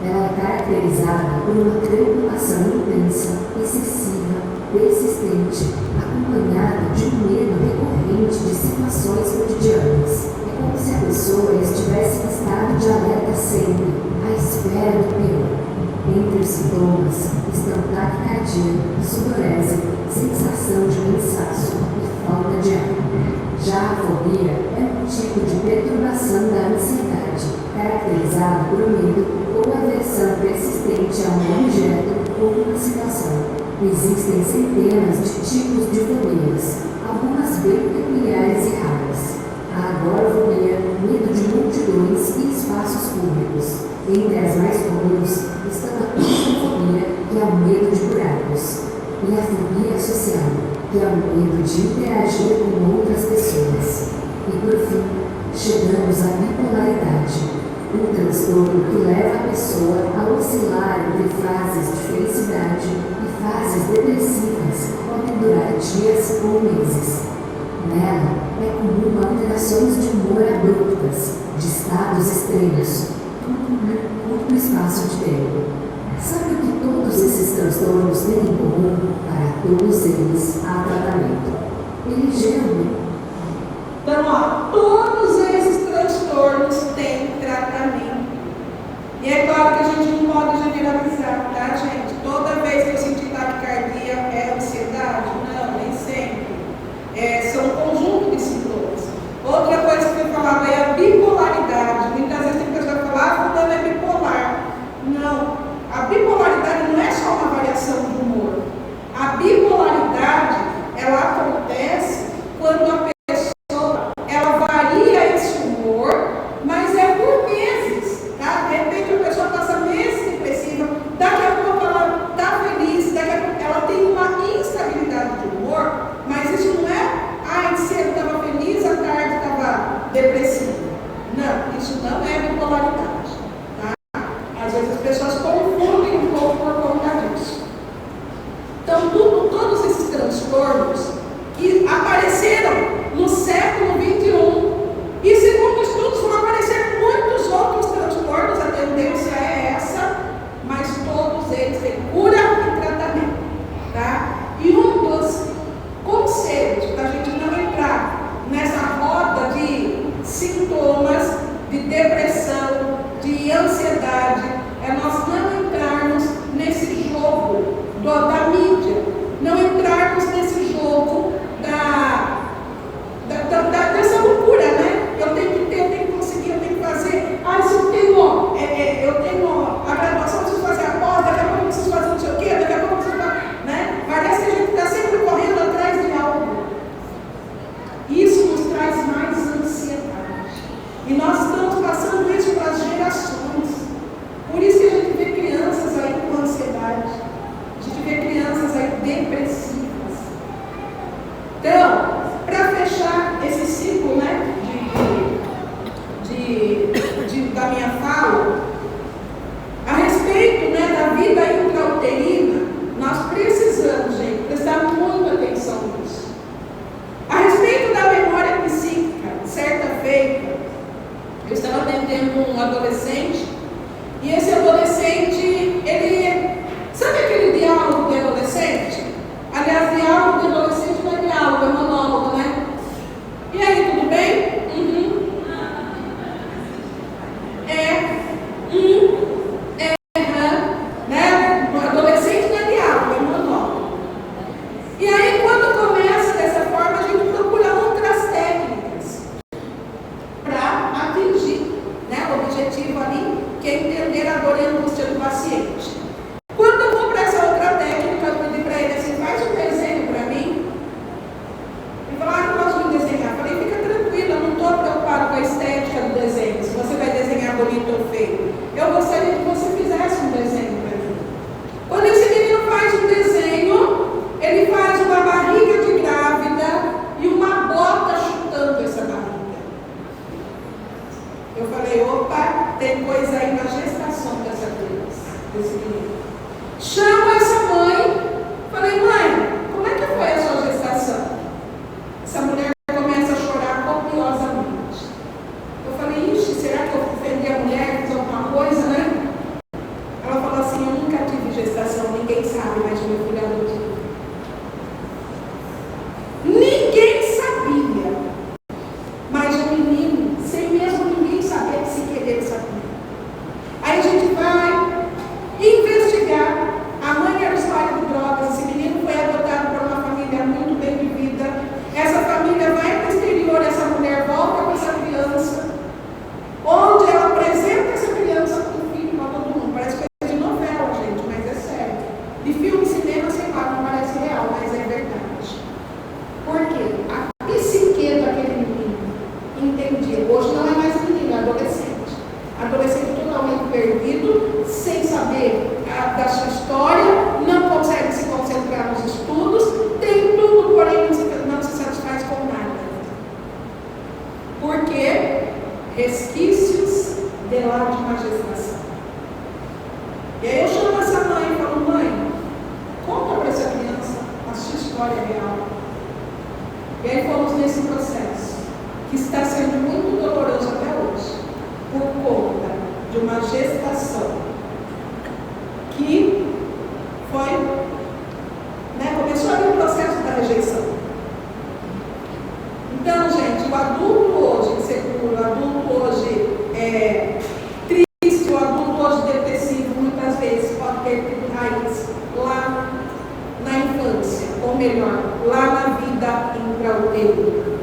ela é caracterizada por uma preocupação intensa, excessiva, persistente, acompanhada de um medo recorrente de situações cotidianas. É como se a pessoa estivesse em estado de alerta sempre, à espera do pior. Entre os sintomas estão taquicardia, sudorese, sensação de cansaço e falta de ar. Já a fobia é um tipo de perturbação da ansiedade, caracterizada por medo ou aversão persistente a um objeto ou uma situação. Existem centenas de tipos de fobias, algumas bem peculiares e raras. A há agorafobia, medo de multidões e espaços públicos. Entre as mais comuns estão a claustrofobia, que é o medo de buracos, e a fobia social, que é o medo de interagir com outras pessoas. E por fim, chegamos à bipolaridade, um transtorno que leva a pessoa a oscilar entre fases de felicidade e fases depressivas, podem durar dias ou meses. Nela, é comum alterações de humor abruptas, de estados extremos, tudo em curto espaço de tempo. Sabe o que todos esses transtornos têm em comum? Para todos eles, há tratamento. Ele geralmente. Então, ó, todos esses transtornos têm tratamento. E é claro que a gente não pode generalizar, tá, gente? Toda vez que eu sentir taquicardia é ansiedade? Não, nem sempre. São um conjunto de sintomas. Outra coisa que eu falava é a bipolaridade. Muitas vezes tem pessoa que fala, fulano é bipolar. Não, a bipolaridade não é só uma variação de humor. A bipolaridade, ela acontece quando a pessoa, ela varia esse humor, mas é por meses, tá? De repente a pessoa passa meses depressiva, daqui a pouco ela está feliz, daqui a pouco ela tem uma instabilidade de humor, mas isso não é, cedo estava feliz, à tarde estava depressiva. Não, isso não é bipolaridade, tá? Às vezes as pessoas confundem um pouco por conta disso. Então, todos esses transtornos que apareceram no século XXI, e segundo estudos vão aparecer muitos outros transtornos, a tendência é essa, mas todos eles têm cura e tratamento, tá? E um dos conselhos para a gente não entrar nessa roda de sintomas de depressão, de ansiedade, é nós não entrarmos nesse jogo da mídia, não entrarmos nesse jogo dessa loucura, né? Eu tenho que ter, eu tenho que conseguir, eu tenho que fazer. Se eu tenho a graduação, eu preciso fazer a pós, daqui a pouco eu preciso fazer não sei o quê, daqui a pouco eu preciso fazer, né? Parece que a gente está sempre correndo atrás de algo. Isso nos traz mais ansiedade. E nós estamos passando isso para as gerações. Por isso que a gente vê crianças aí com ansiedade. A gente vê crianças aí depressivas. Então, para fechar esse ciclo, né, da minha fala, a respeito, né, da vida intrauterina, nós precisamos, gente, prestar muita atenção nisso. A respeito da memória psíquica, certa feita, eu estava atendendo um adolescente, e esse adolescente, ele... Sabe aquele diálogo de adolescente? Aliás, diálogo de adolescente não é diálogo, é monólogo, né? E aí, tudo bem? Né? O adolescente não é diálogo, é monólogo. E aí, quando começa dessa forma, a gente procura outras técnicas para atingir, né, o objetivo ali, que é entender a dor e a angústia do paciente. Quando eu vou para essa outra técnica, eu pedi para ele assim, faz um desenho para mim. Ele falou, não posso me desenhar. Eu falei, fica tranquilo, eu não estou preocupado com a estética do desenho, se você vai desenhar bonito ou feio. Eu gostaria que você fizesse um desenho para mim. Quando esse menino faz um desenho, ele faz uma barriga de grávida e uma bota chutando essa barriga. Eu falei, opa, tem coisa aí na gestação dessa criança, desse menino. Chama essa mãe. Falei, mãe, como é que foi a sua gestação? Essa mulher começa a chorar copiosamente. Eu falei, ixi, será que eu ofendi a mulher, fiz alguma coisa, né? Ela falou assim, eu nunca tive gestação, ninguém sabe, mas meu filho adotivo. Ninguém sabia. Mas o menino, sem mesmo ninguém saber que se querer sabia. Aí a gente vai investigar saber da sua história, não consegue se concentrar nos estudos, tem tudo, porém não se satisfaz com nada. Por quê? Resquícios de lá de uma gestação. E aí eu chamo essa mãe e falo: mãe, conta para essa criança a sua história real. E aí fomos nesse processo, que está sendo muito doloroso até hoje, por conta de uma gestação que foi, começou ali o processo da rejeição. Então, gente, o adulto hoje inseguro, o adulto hoje triste, o adulto hoje depressivo, muitas vezes pode ter raiz lá na infância, ou melhor, lá na vida intrauterina.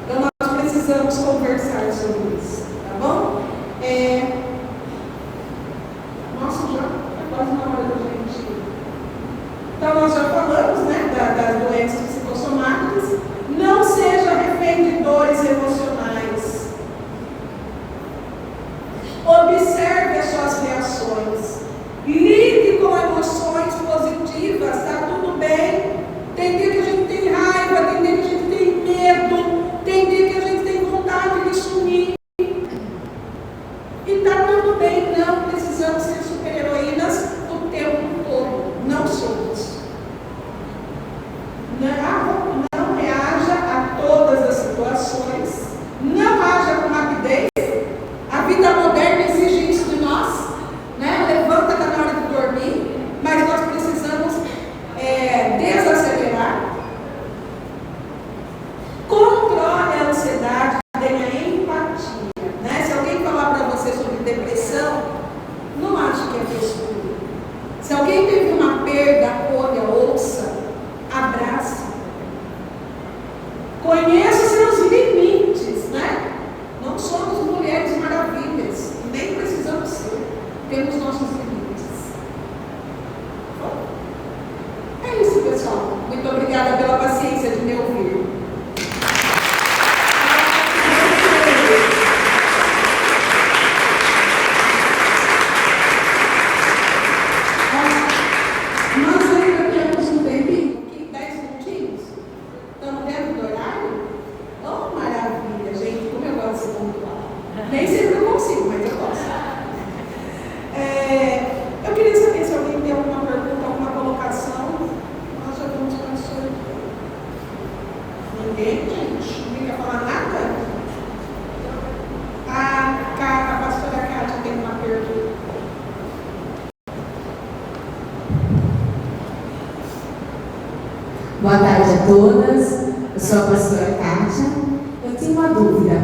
Então, nós precisamos conversar sobre isso, tá bom? Nossa, já é quase na hora da gente. Então, nós já falamos, das doenças psicossomáticas. Não seja refém de dores emocionais. Observe as suas reações. Lide com emoções positivas, está tudo bem. Tem dia que a gente tem raiva, tem dia que a gente tem medo, tem dia que a gente tem vontade de sumir. E está tudo bem, não precisamos ser super-heroínas o tempo todo. Não somos. Não reaja a todas as situações. Não haja com rapidez. A vida moderna exige isso de nós. Levanta, está na hora de dormir. Mas nós precisamos desacelerar. Controle a ansiedade, tenha empatia. Se alguém falar para você sobre depressão, não ache que é frescura. Se alguém teve uma perda, acolha, ouça, abrace. Conheça os seus limites, Não somos mulheres maravilhas, nem precisamos ser. Temos nossos limites. É isso, pessoal. Muito obrigada pela paciência de me ouvir. Nós ainda temos um tempinho, 10 minutinhos. Estamos dentro do horário? Oh, maravilha, gente, como eu gosto de ser pontual. Nem sempre eu consigo, mas eu gosto. Eu queria saber se alguém tem alguma pergunta, alguma colocação. Nós já vamos para o sorteio. Ninguém, gente? Ninguém quer falar nada? A pastora Cátia tem uma pergunta. Boa tarde a todas, eu sou a pastora Kátia. Eu tenho uma dúvida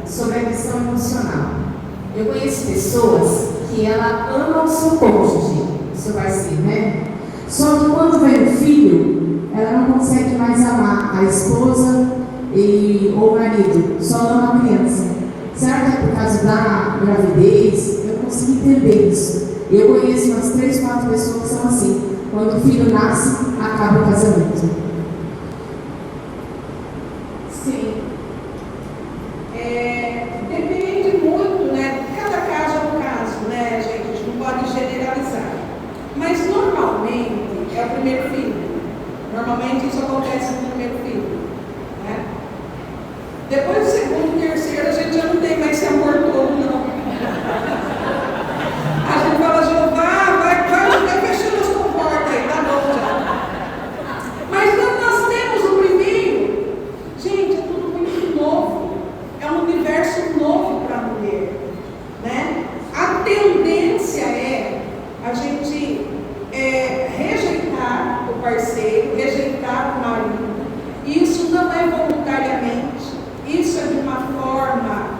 sobre a questão emocional. Eu conheço pessoas que ela ama o seu cônjuge, o seu parceiro, Só que quando vem o filho, ela não consegue mais amar a esposa ou o marido, só ama a criança. Será que é por causa da gravidez? Eu consigo entender isso. Eu conheço umas 3, 4 pessoas que são assim. Quando o filho nasce, acaba o casamento. Sim. Depende muito, Cada caso é um caso, gente? A gente não pode generalizar. Mas normalmente é o primeiro filho. Normalmente isso acontece no primeiro filho. Depois do segundo, terceiro, a gente já não tem mais esse amor todo, não. A gente fala: Jeová, vai fechando as comportas aí, tá bom já. Mas quando nós temos o primeiro, gente, é tudo muito novo. É um universo novo para a mulher, A tendência é a gente rejeitar o parceiro, rejeitar o marido. Isso não é voluntariamente. Isso é de uma forma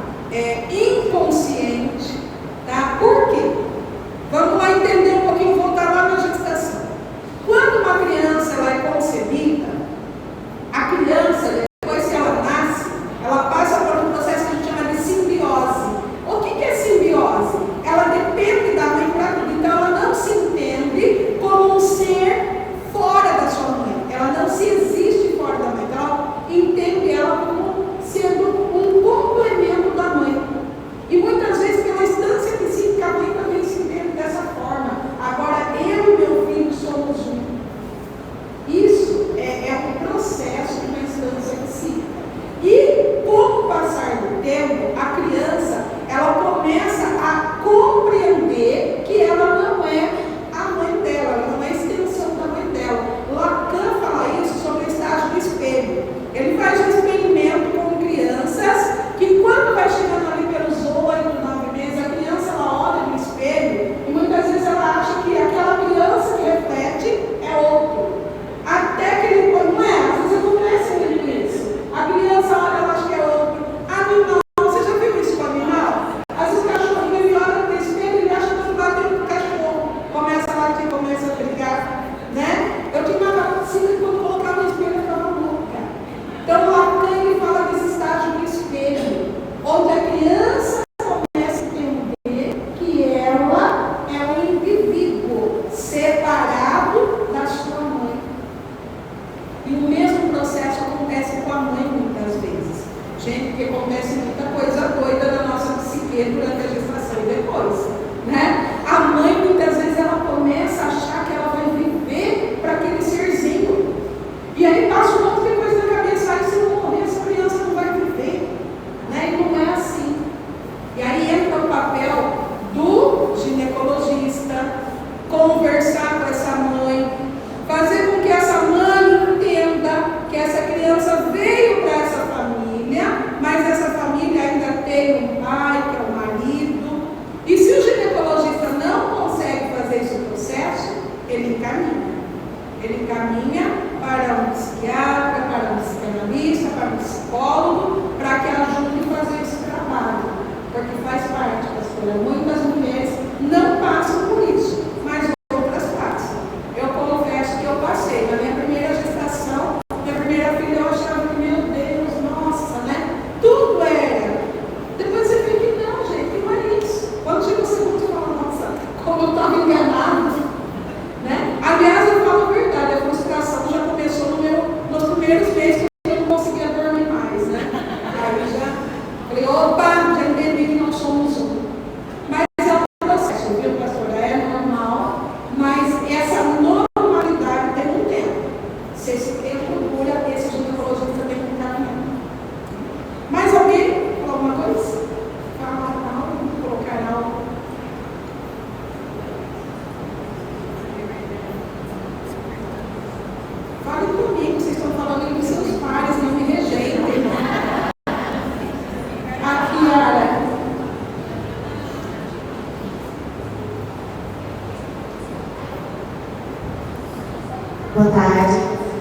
Ele encaminha para um psiquiatra, para um psicanalista, para um psicólogo, para que ajude a fazer esse trabalho, porque faz parte da escolha. Muitas mulheres não passam por isso, mas outras passam. Eu confesso que eu passei. Na minha primeira gestação, minha primeira filha, eu achava que, meu Deus, nossa, né? Tudo era. Depois você vê que não, gente, não é isso. Quando chega o segundo, você fala, nossa, como eu estava enganado. Né? Aliás, eu falo a verdade, a frustração já começou nos primeiros meses que eu não conseguia dormir mais. Né? Aí eu já falei, opa, já entendi que não somos um. Mas é um processo, viu, pastora? É normal, mas essa normalidade tem um tempo. Se esse tempo dura, esse ginecologista tem que caminhar. Mais alguém? Falou alguma coisa? Fala algo, colocar algo. Fale comigo, vocês estão falando com seus pais, não me rejeitem. Aqui, Yara. Boa tarde,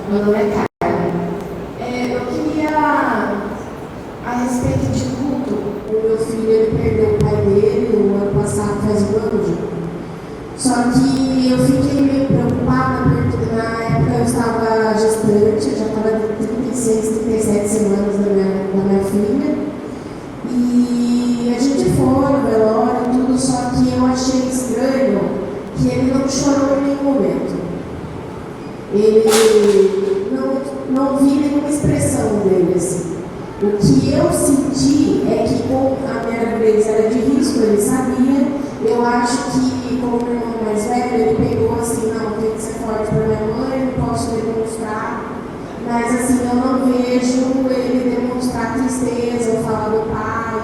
meu nome é Carmen. Eu queria, a respeito de culto, o meu filho ele perdeu o pai dele no ano passado, faz um ano já. Só que eu fiquei meio preocupada porque na época eu estava gestante, eu já estava de 36, 37 semanas da minha filha. E a gente foi no velório e tudo, só que eu achei estranho que ele não chorou em nenhum momento. Ele não vi nenhuma expressão dele assim. O que eu senti é que como a minha gravidez era de risco, ele sabia. Eu acho que como meu irmão mais velho, ele pegou assim, não, tem que ser forte para minha mãe, não posso demonstrar. Mas assim, eu não vejo ele demonstrar tristeza ou falar do pai.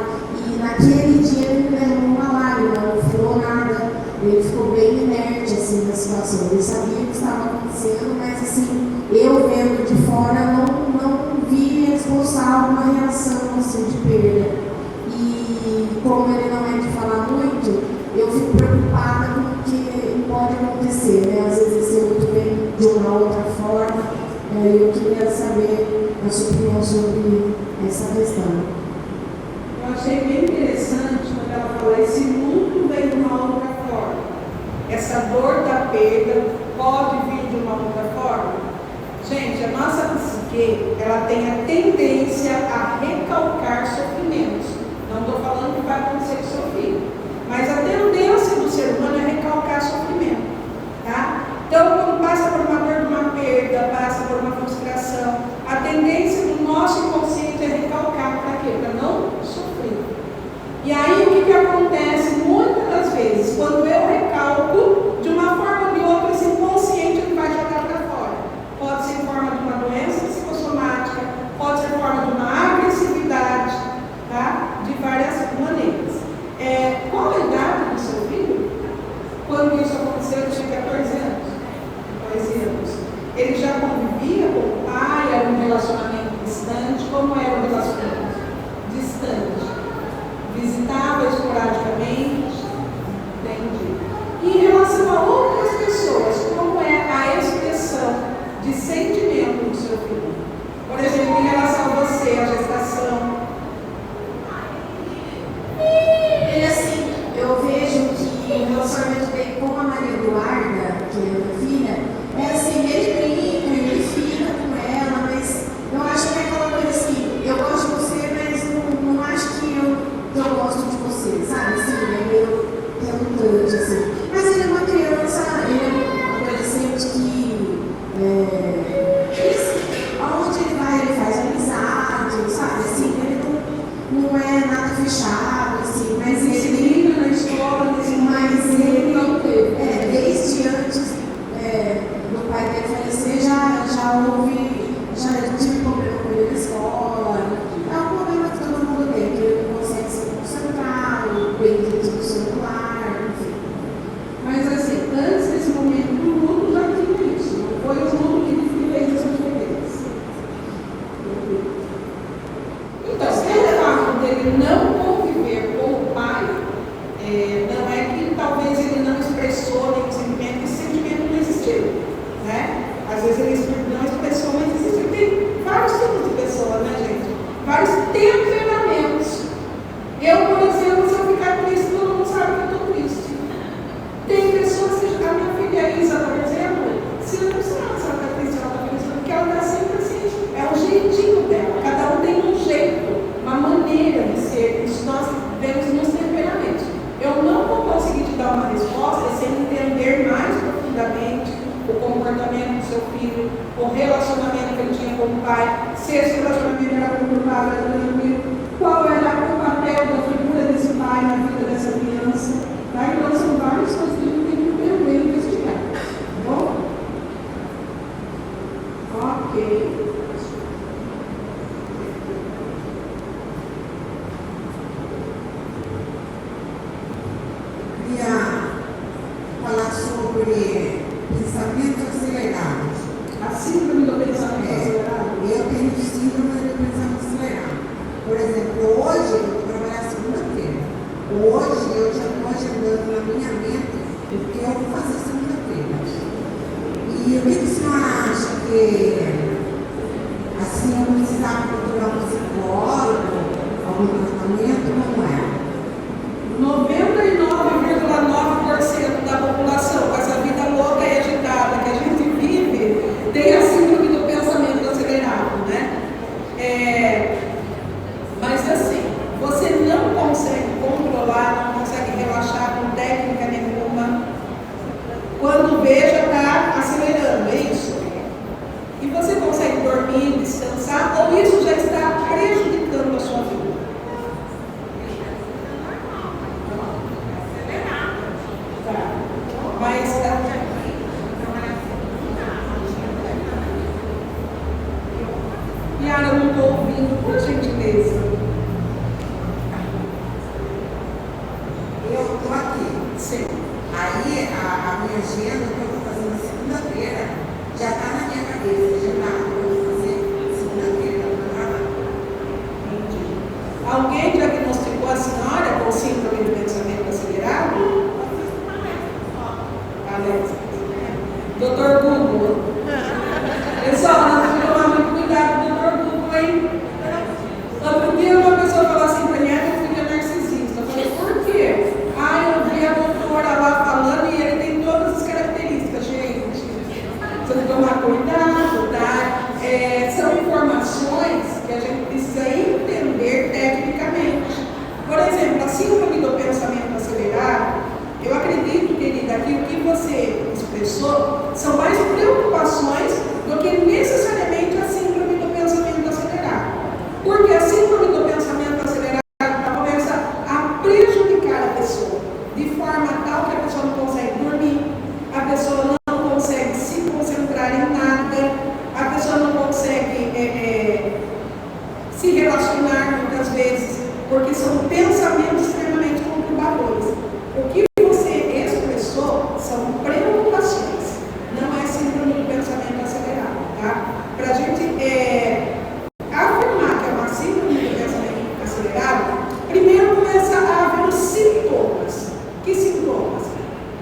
E naquele dia ele me derramou uma lágrima, não falou nada. Ele ficou bem inerte assim na situação. Ele sabia o que estava acontecendo, mas assim, eu vendo de fora não vi ele esboçar alguma reação assim de perda. E como ele não é de falar muito, eu fico preocupada com o que pode acontecer, né? Às vezes esse outro vem de uma outra forma. Eu queria saber a sua opinião sobre essa questão. Eu achei bem interessante quando ela falou, esse mundo vem de uma outra forma. Essa dor da perda pode vir de uma outra forma. Gente, a nossa psique, ela tem a tendência a recalcar sofrimentos. Não estou falando que vai acontecer com seu filho, mas a tendência do ser humano é recalcar sofrimento. Tá? Então, quando passa por uma dor de uma perda, passa por uma frustração, a tendência do nosso inconsciente é recalcar. Para quê? Para não sofrer. E aí, o que acontece muitas das vezes? Quando eu recalco, de uma forma ou de outra, esse inconsciente ele vai jogar para fora. Pode ser em forma de uma doença psicossomática, pode ser em forma de uma agressividade, tá? De várias maneiras. Qual a idade o relacionamento que ele tinha com o pai, se esse relacionamento era conturbado, era tranquilo, qual era o papel da figura desse pai na vida dessa criança. Tá? Então são várias coisas que a gente tem que entender e investigar. Tá bom? Ok. Falar sobre pensamento acelerado. A síndrome do pensamento acelerado. Eu tenho síndrome do pensamento acelerado. Por exemplo, hoje eu vou trabalhar segunda-feira. Hoje eu já estou agendando na minha mente o que eu vou fazer segunda-feira. E o que a senhora acha que assim eu precisava procurar um psicólogo, algum tratamento, como é? 99,9% da população com essa vida louca e agitada que a gente vive tem a síndrome do pensamento acelerado, né? Mas assim, você não consegue controlar, não consegue relaxar com técnica nenhuma. Quando vê, já está acelerando, é isso? E você consegue dormir, descansar, ou isso já está prejudicando a sua vida? Mas Yara, eu não estou ouvindo, por gentileza. Eu estou aqui. Sim. Aí a minha agenda que eu vou fazer na segunda-feira já está na minha cabeça, já está. Eu vou fazer segunda-feira no trabalho. Alguém diagnosticou a senhora com síndrome do pensamento acelerado? Alex. Doutor Google. Pessoal, nós temos que tomar muito cuidado com o Dr. Google, hein? Outro dia uma pessoa falou assim para mim, meu filho é narcisista. Eu falei, por quê? Eu vi a doutora lá falando e ele tem todas as características, gente. Você tem que tomar cuidado, tá? São informações que a gente precisa entender tecnicamente. Por exemplo, a síndrome do pensamento acelerado, eu acredito, querida, que o que você expressou são mais preocupações do que necessariamente a síndrome do pensamento acelerado. Porque a síndrome do pensamento acelerado começa a prejudicar a pessoa, de forma tal que a pessoa não consegue dormir, a pessoa não consegue se concentrar em nada, a pessoa não consegue se relacionar muitas vezes, porque são pensamentos extremamente conturbadores. O que você expressou são preocupações, não é síndrome do pensamento acelerado, tá? Para a gente afirmar que é uma síndrome do pensamento acelerado, primeiro começa a haver os sintomas. Que sintomas?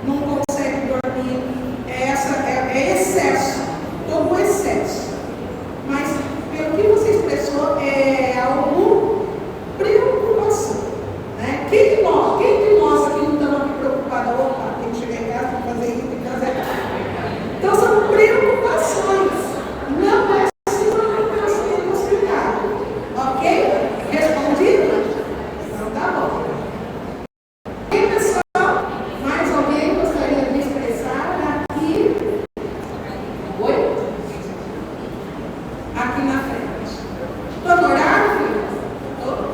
Não consegue dormir, é excesso, todo o excesso. Mas pelo que você expressou, é alguma preocupação, né? Quem de nós aqui não estamos aqui preocupados? Opa, tem que chegar em casa, tem que fazer isso, tem que fazer aquilo. Então são preocupações, não é síndrome do pensamento acelerado. Ok? Respondido? Então tá bom. E pessoal, mais alguém gostaria de expressar aqui? Oi? Aqui na frente. Todo horário, filho? Todo.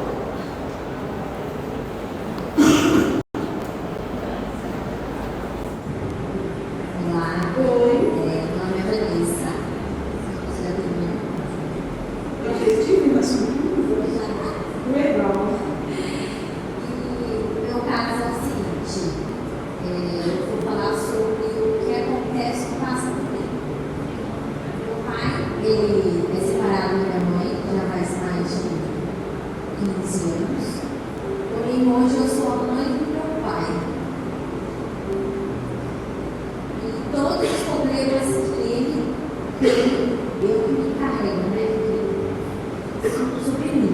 Olá, Oi. meu nome é Vanessa. Você já dormiu? Eu já estive na sua vida. Legal. E o meu caso é o seguinte: eu vou falar sobre o que acontece no passa comigo. Meu pai, ele é separado da minha mãe, já faz mais de 15 anos. Porém, hoje eu sou a mãe do meu pai. E todos os problemas que ele tem, eu que me carrego, né? Sobre mim.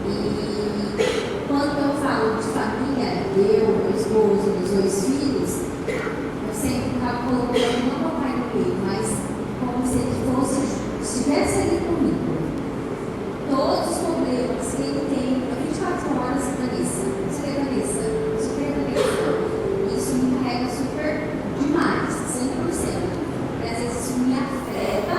E quando eu falo de família, eu, meu esposo, meus 2 filhos, eu sempre estava colocando não meu pai no meio, mas como se ele estivesse ali comigo. Todos os problemas que ele tem, 24 horas, Vanessa, isso me carrega super demais, 100%. E às vezes isso me afeta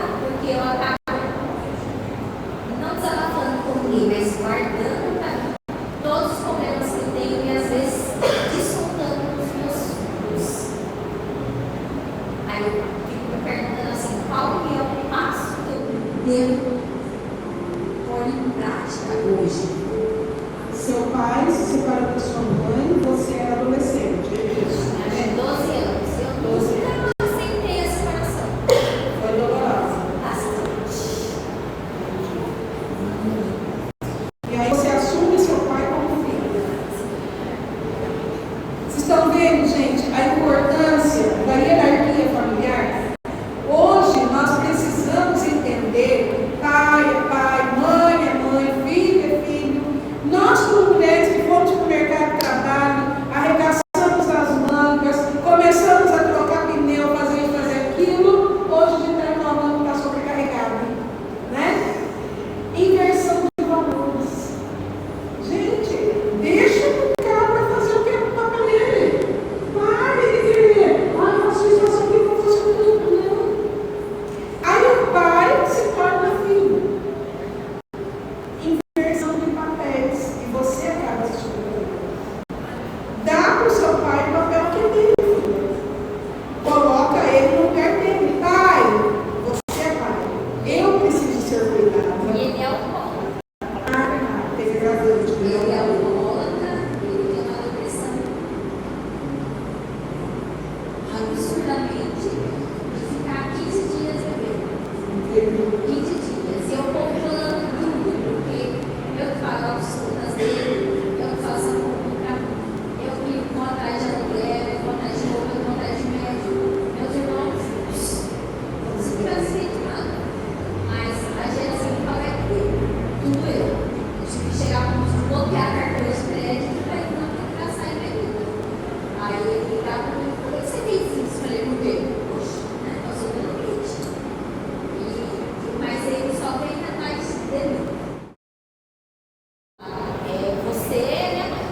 absurdamente de ficar 15 dias bebendo. 15 dias. E eu comprando tudo, porque eu que pago as contas dele, eu que faço a compra, eu que vou atrás de aluguel, eu vou atrás de roupa, eu vou atrás de médico. Meus irmãos, não conseguiram feito nada. Mas a gente sempre paga tudo eu. Eu tive que chegar a ponto de bloquear cartões de crédito para ele não ter que sair da vida. Aí ele ligava para mim, por que você fez isso? Eu falei, por quê? Poxa, né? Passou pelo limite. Mas ele só vem atrás dele. Você é minha mãe.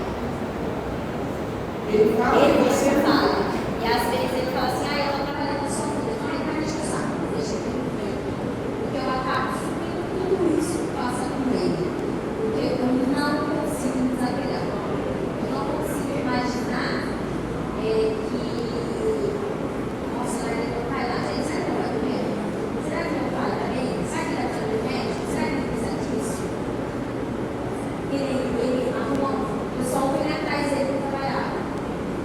Ele fala Ele que você fala. E às vezes ele fala assim, ela trabalha com sua vida. Não, ele vai me saco, deixa eu ver. Porque eu acabo subindo tudo isso que passa com ele. Porque eu não consigo desapegar. Eu não consigo imaginar que. Nossa, vai ter meu pai lá, gente, será que eu vou do médico? Será que meu pai tá bem? Será que ele vai fazer do médico? Será que ele precisa disso? Ele arrumou, o pessoal vem atrás dele para trabalhar.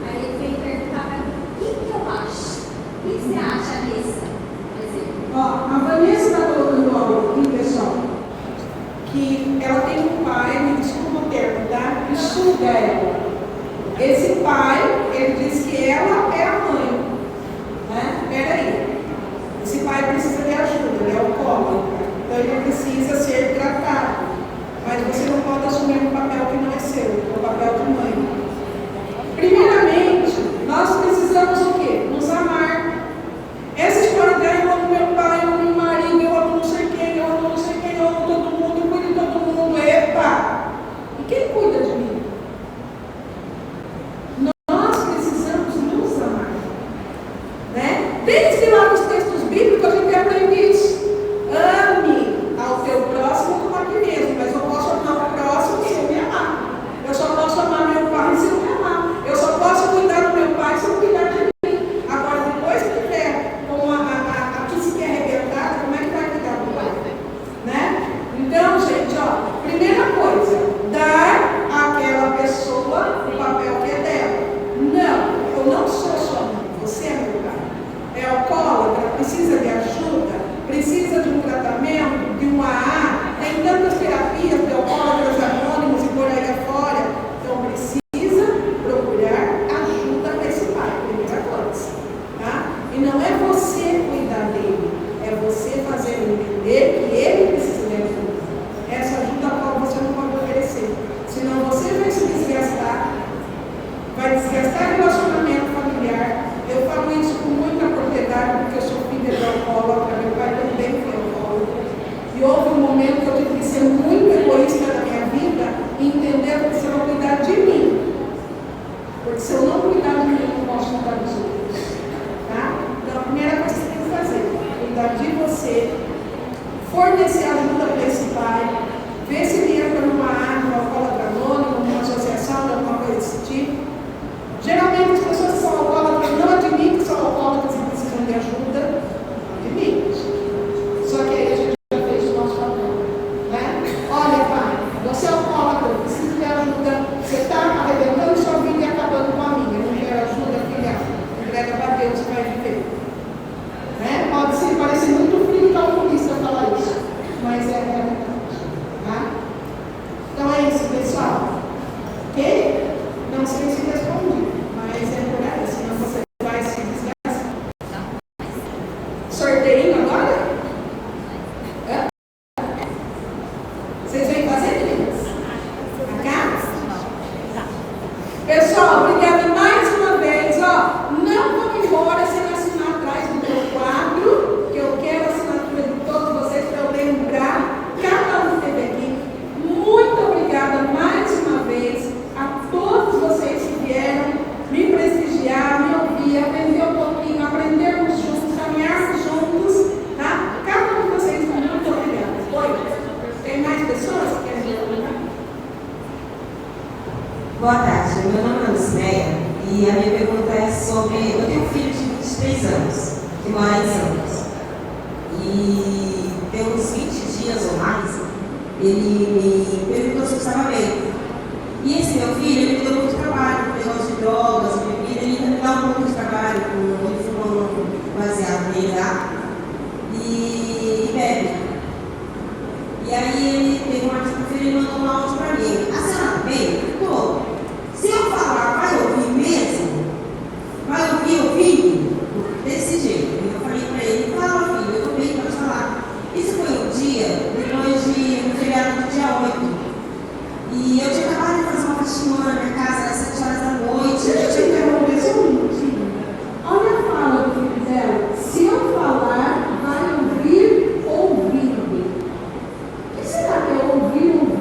Aí ele vem perguntar para mim, o que eu acho? O que você acha disso? Por exemplo. Ó, a Vanessa está colocando algo aqui, pessoal, que ela tem um pai, me desculpa o termo, tá? Que suga ela. Esse pai, ele diz que ela é a mãe. Né? Peraí. Esse pai precisa de ajuda, ele é alcoólatra. Então ele precisa ser tratado. Mas você não pode assumir um papel que não é seu, que é o papel de mãe. Primeiramente, nós precisamos o quê? Nos amar. Essa história de eu amo meu pai, eu amo meu marido, eu amo não sei quem, eu amo não sei quem, eu amo todo mundo, eu cuido de todo mundo. Epa! E quem cuida de mim? Nós precisamos nos amar. Né? Desde lá nos textos bíblicos a gente aprende isso. Ame ao teu próximo como a ti mesmo. Mas eu posso amar o próximo se eu me amar. Eu só posso amar meu pai se eu me amar. Eu só posso cuidar do meu pai se eu cuidar de mim. Agora, depois que tiver com a psique arrebentada, como é que vai cuidar do pai? Né? Então, gente, ó, primeira coisa, dar àquela pessoa o papel que é dela. Não, eu não sou sua mãe, você é meu pai. É alcoólatra, precisa de ajuda, precisa de um tratamento, de um AA, tem tantas terapias de alcoólatras anônimos e por aí afora. Então precisa procurar ajuda para esse pai, primeira coisa. Tá? E não é você cuidar dele, é você fazer ele entender que ele precisa de ajuda. Essa ajuda a qual você não pode oferecer. Senão você vai se desgastar, vai desgastar o relacionamento familiar. Eu falo isso com muita propriedade, porque eu sou filha de alcoólatra, meu pai também foi alcoólatra. E houve um momento que eu tive que ser muito egoísta na minha vida e entender que se eu não cuidar de mim, porque se eu não cuidar de mim, eu não posso cuidar dos outros. Tá? Então a primeira coisa que você tem que fazer é cuidar de você, fornecer ajuda para esse pai, ver se ele entra numa área, numa alcoólatra anônima, numa associação, alguma coisa desse tipo. Geralmente as pessoas que são alcoólatras não admitem que são alcoólatras e precisam de ajuda. Admitem. Só que aí a gente já fez o nosso papel. Né? Olha, pai, você é alcoólatra, precisa de ajuda. Você está arrebentando sua vida e acabando com a minha. Não quero ajuda, filha. Entrega para Deus, vai viver. Né? Pode ser, parecer muito frio calculista falar isso, mas é verdade. Tá? Então é isso, pessoal. Ok? Não sei se respondi, mas é por aí, senão você vai se desgastar. Sorteio agora? É? Vocês vêm fazer, meninas? Acá? Pessoal, obrigada mais uma vez. Ó, não vamos embora sem assinar atrás do meu quadro, que eu quero a assinatura de todos vocês para eu lembrar cada um que esteve aqui. Muito obrigada mais uma vez a todos vocês que vieram me prestigiar, me ouvir, aprender um pouquinho, aprendermos juntos, caminharmos juntos, tá? Cada um de vocês, muito obrigada. Oi, tem mais pessoas que querem perguntar? Boa tarde, meu nome é Lucinéia e a minha pergunta é sobre. Eu tenho um filho de 23 anos que mora em Santos e tem uns 20 dias ou mais ele me perguntou se eu estava bem. E esse meu filho, ele me deu muito trabalho com negócio de drogas, bebida, ele me dá um pouco de trabalho com ouvindo? Desse jeito. Eu falei para ele, fala filho, eu estou bem, pode falar. Isso foi um dia, depois de um feriado do dia 8. E eu tinha acabado de fazer uma faxina na minha casa às 7 horas da noite. Deixa eu te interromper só um minutinho. Olha a fala do filho dela. Se eu falar, vai ouvir ouvindo. O que será que é ouvir ouvindo?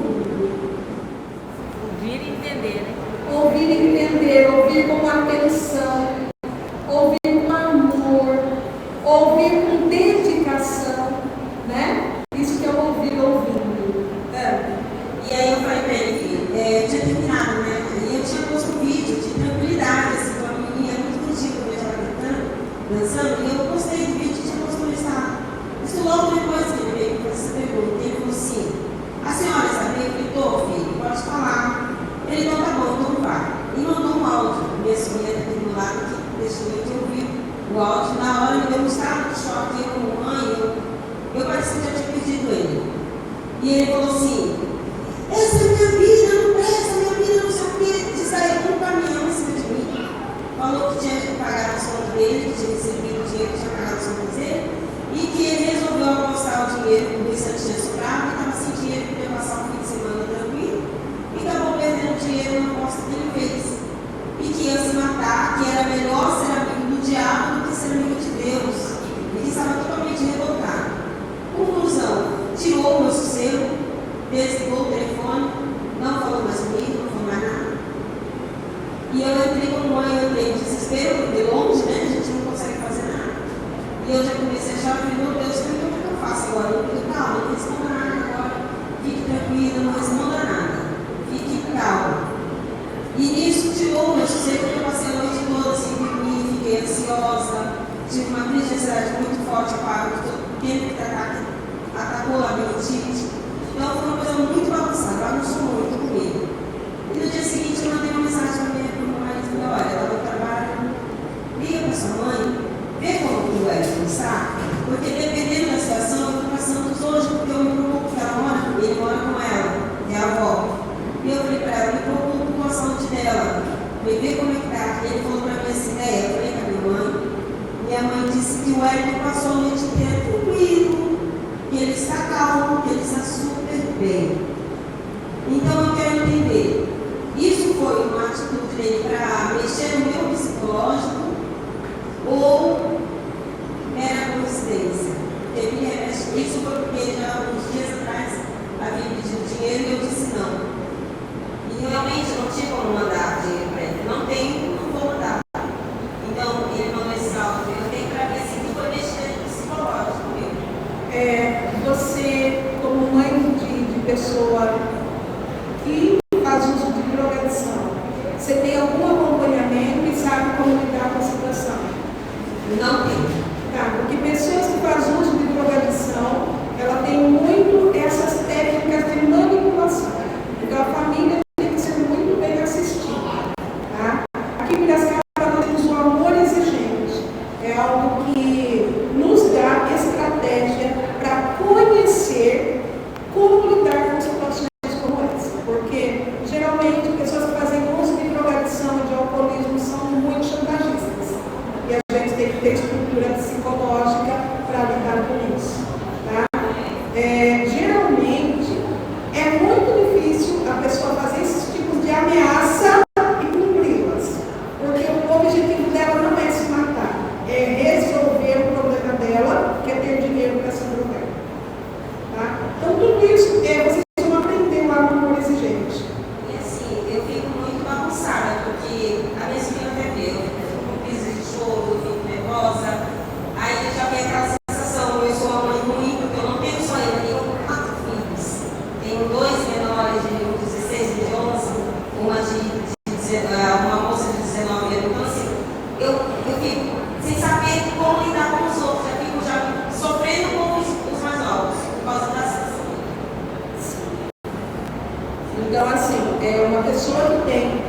Ouvir e entender, né? Ouvir e entender, ouvir com atenção, ouvir com amor, ouvir com dedicação, né? Isso que é ouvir ouvindo. E aí eu falei pra ele, filho, eu tinha terminado, né? E eu tinha posto um vídeo de tranquilidade, assim, com a menininha muito contigo, eu estava cantando, dançando, e eu postei o vídeo, tinha posto no Instagram. Isso logo depois que ele veio fazer essa pergunta, ele falou assim, a senhora sabia? Eu falei, tô, filho, pode falar. Ele, então tá bom, então vai. E mandou um áudio, minha sobrinha tá aqui do lado, que deixou eu ouvir o áudio. Na hora ele deu um estado de choque, eu como mãe, eu parecia que já tinha perdido ele. E ele falou assim, essa é minha vida, não presta, minha vida não sei o quê. Saiu um caminhão em cima de mim. Falou que tinha que pagar as contas dele, que tinha recebido o dinheiro que tinha pagado as contas dele. E que ele resolveu apostar o dinheiro que o Vicente tinha sobrado e estava sem dinheiro para poder passar um fim de semana tranquilo. E acabou perdendo dinheiro na aposta que ele fez. E que ia se matar, que era melhor ser amigo do diabo do que ser amigo de Deus. E que estava totalmente revoltado. Conclusão, tirou o meu sossego, desligou o telefone, não falou mais comigo, não falou mais nada. E eu entrei como mãe, eu entrei em desespero, de longe, né? A gente não consegue fazer nada. E eu já comecei a achar, falei, meu Deus, o que eu faço agora? Eu falei, calma, não responda nada agora, fique tranquila, não responda nada, fique calma. E nisso tirou o meu sossego, porque eu passei a noite toda sem dormir, fiquei ansiosa, tive uma crise de ansiedade muito forte, porque eu teve que tratar, que atacou a minha. Então foi uma coisa muito bagunçada, bagunçou muito comigo. E no dia seguinte eu mandei uma mensagem para meu marido e falei, olha, ela vai trabalhar, liga para sua mãe, vê como que vai pensar, porque dependendo da situação, eu estou passando hoje, porque eu me preocupo que ela mora, ele mora com ela, é a avó. E eu falei para ela, me preocupo com a saúde dela, vê como é que tá. E ele falou para mim essa ideia, eu falei com a minha mãe disse que o Hélio passou a noite inteira tranquilo, que ele está calmo, que ele está super bem. Então eu quero entender, isso foi uma atitude dele para mexer no meu psicológico ou era coincidência? Isso foi porque já uns dias atrás havia pedido dinheiro e eu disse não. E realmente não tinha como mandar dinheiro para ele. Não tenho, não vou mandar. Então ele mandou esse áudio. Eu tenho para ver se foi mexer no psicológico mesmo. Você, como mãe de pessoa que faz uso de drogadição, você tem algum acompanhamento e sabe como lidar com a situação? Não tem. Tá, porque pessoas que fazem uso de drogadição, ela tem muito essas técnicas de manipulação. Então a família tem que ser muito bem assistida. Tá? Aqui em Piracicaba nós temos o amor exigente. É algo que nos dá estratégia para conhecer como lidar com situações como essa. Porque geralmente pessoas que fazem uso de drogadição e de alcoolismo são muito chantagistas. E a gente tem que ter estrutura psicológica para lidar com isso. Tá? Geralmente é muito difícil a pessoa fazer esses tipos de ameaça e cumpri-las. Porque o objetivo dela não é se matar, é resolver o problema dela, que é ter dinheiro para se drogar. Tá? Então tudo isso vocês vão aprender lá no amor exigente. E assim, eu fico muito bagunçada, porque a minha filha até vê, eu fico com crise de choro, eu fico nervosa, aí já vem aquela sensação, eu sou uma mãe ruim, porque eu não tenho só ele, eu tenho 4 filhos. Tenho 2 menores de 16 e de 11, uma moça de 19 anos. Então assim, eu fico sem saber como lidar com os outros, eu fico já sofrendo com os mais novos, por causa da situação. Então, assim, uma pessoa que tem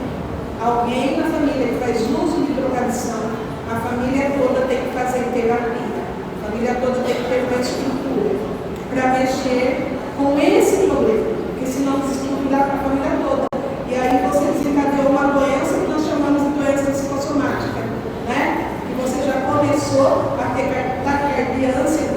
alguém na família que faz uso de drogadição, a família toda tem que fazer terapia, a família toda tem que ter uma estrutura para mexer com esse problema, porque senão desestruturar para a família toda. E aí você desencadeou uma doença que nós chamamos de doença psicossomática, né? Que pessoa a ter taquicardia, ânsia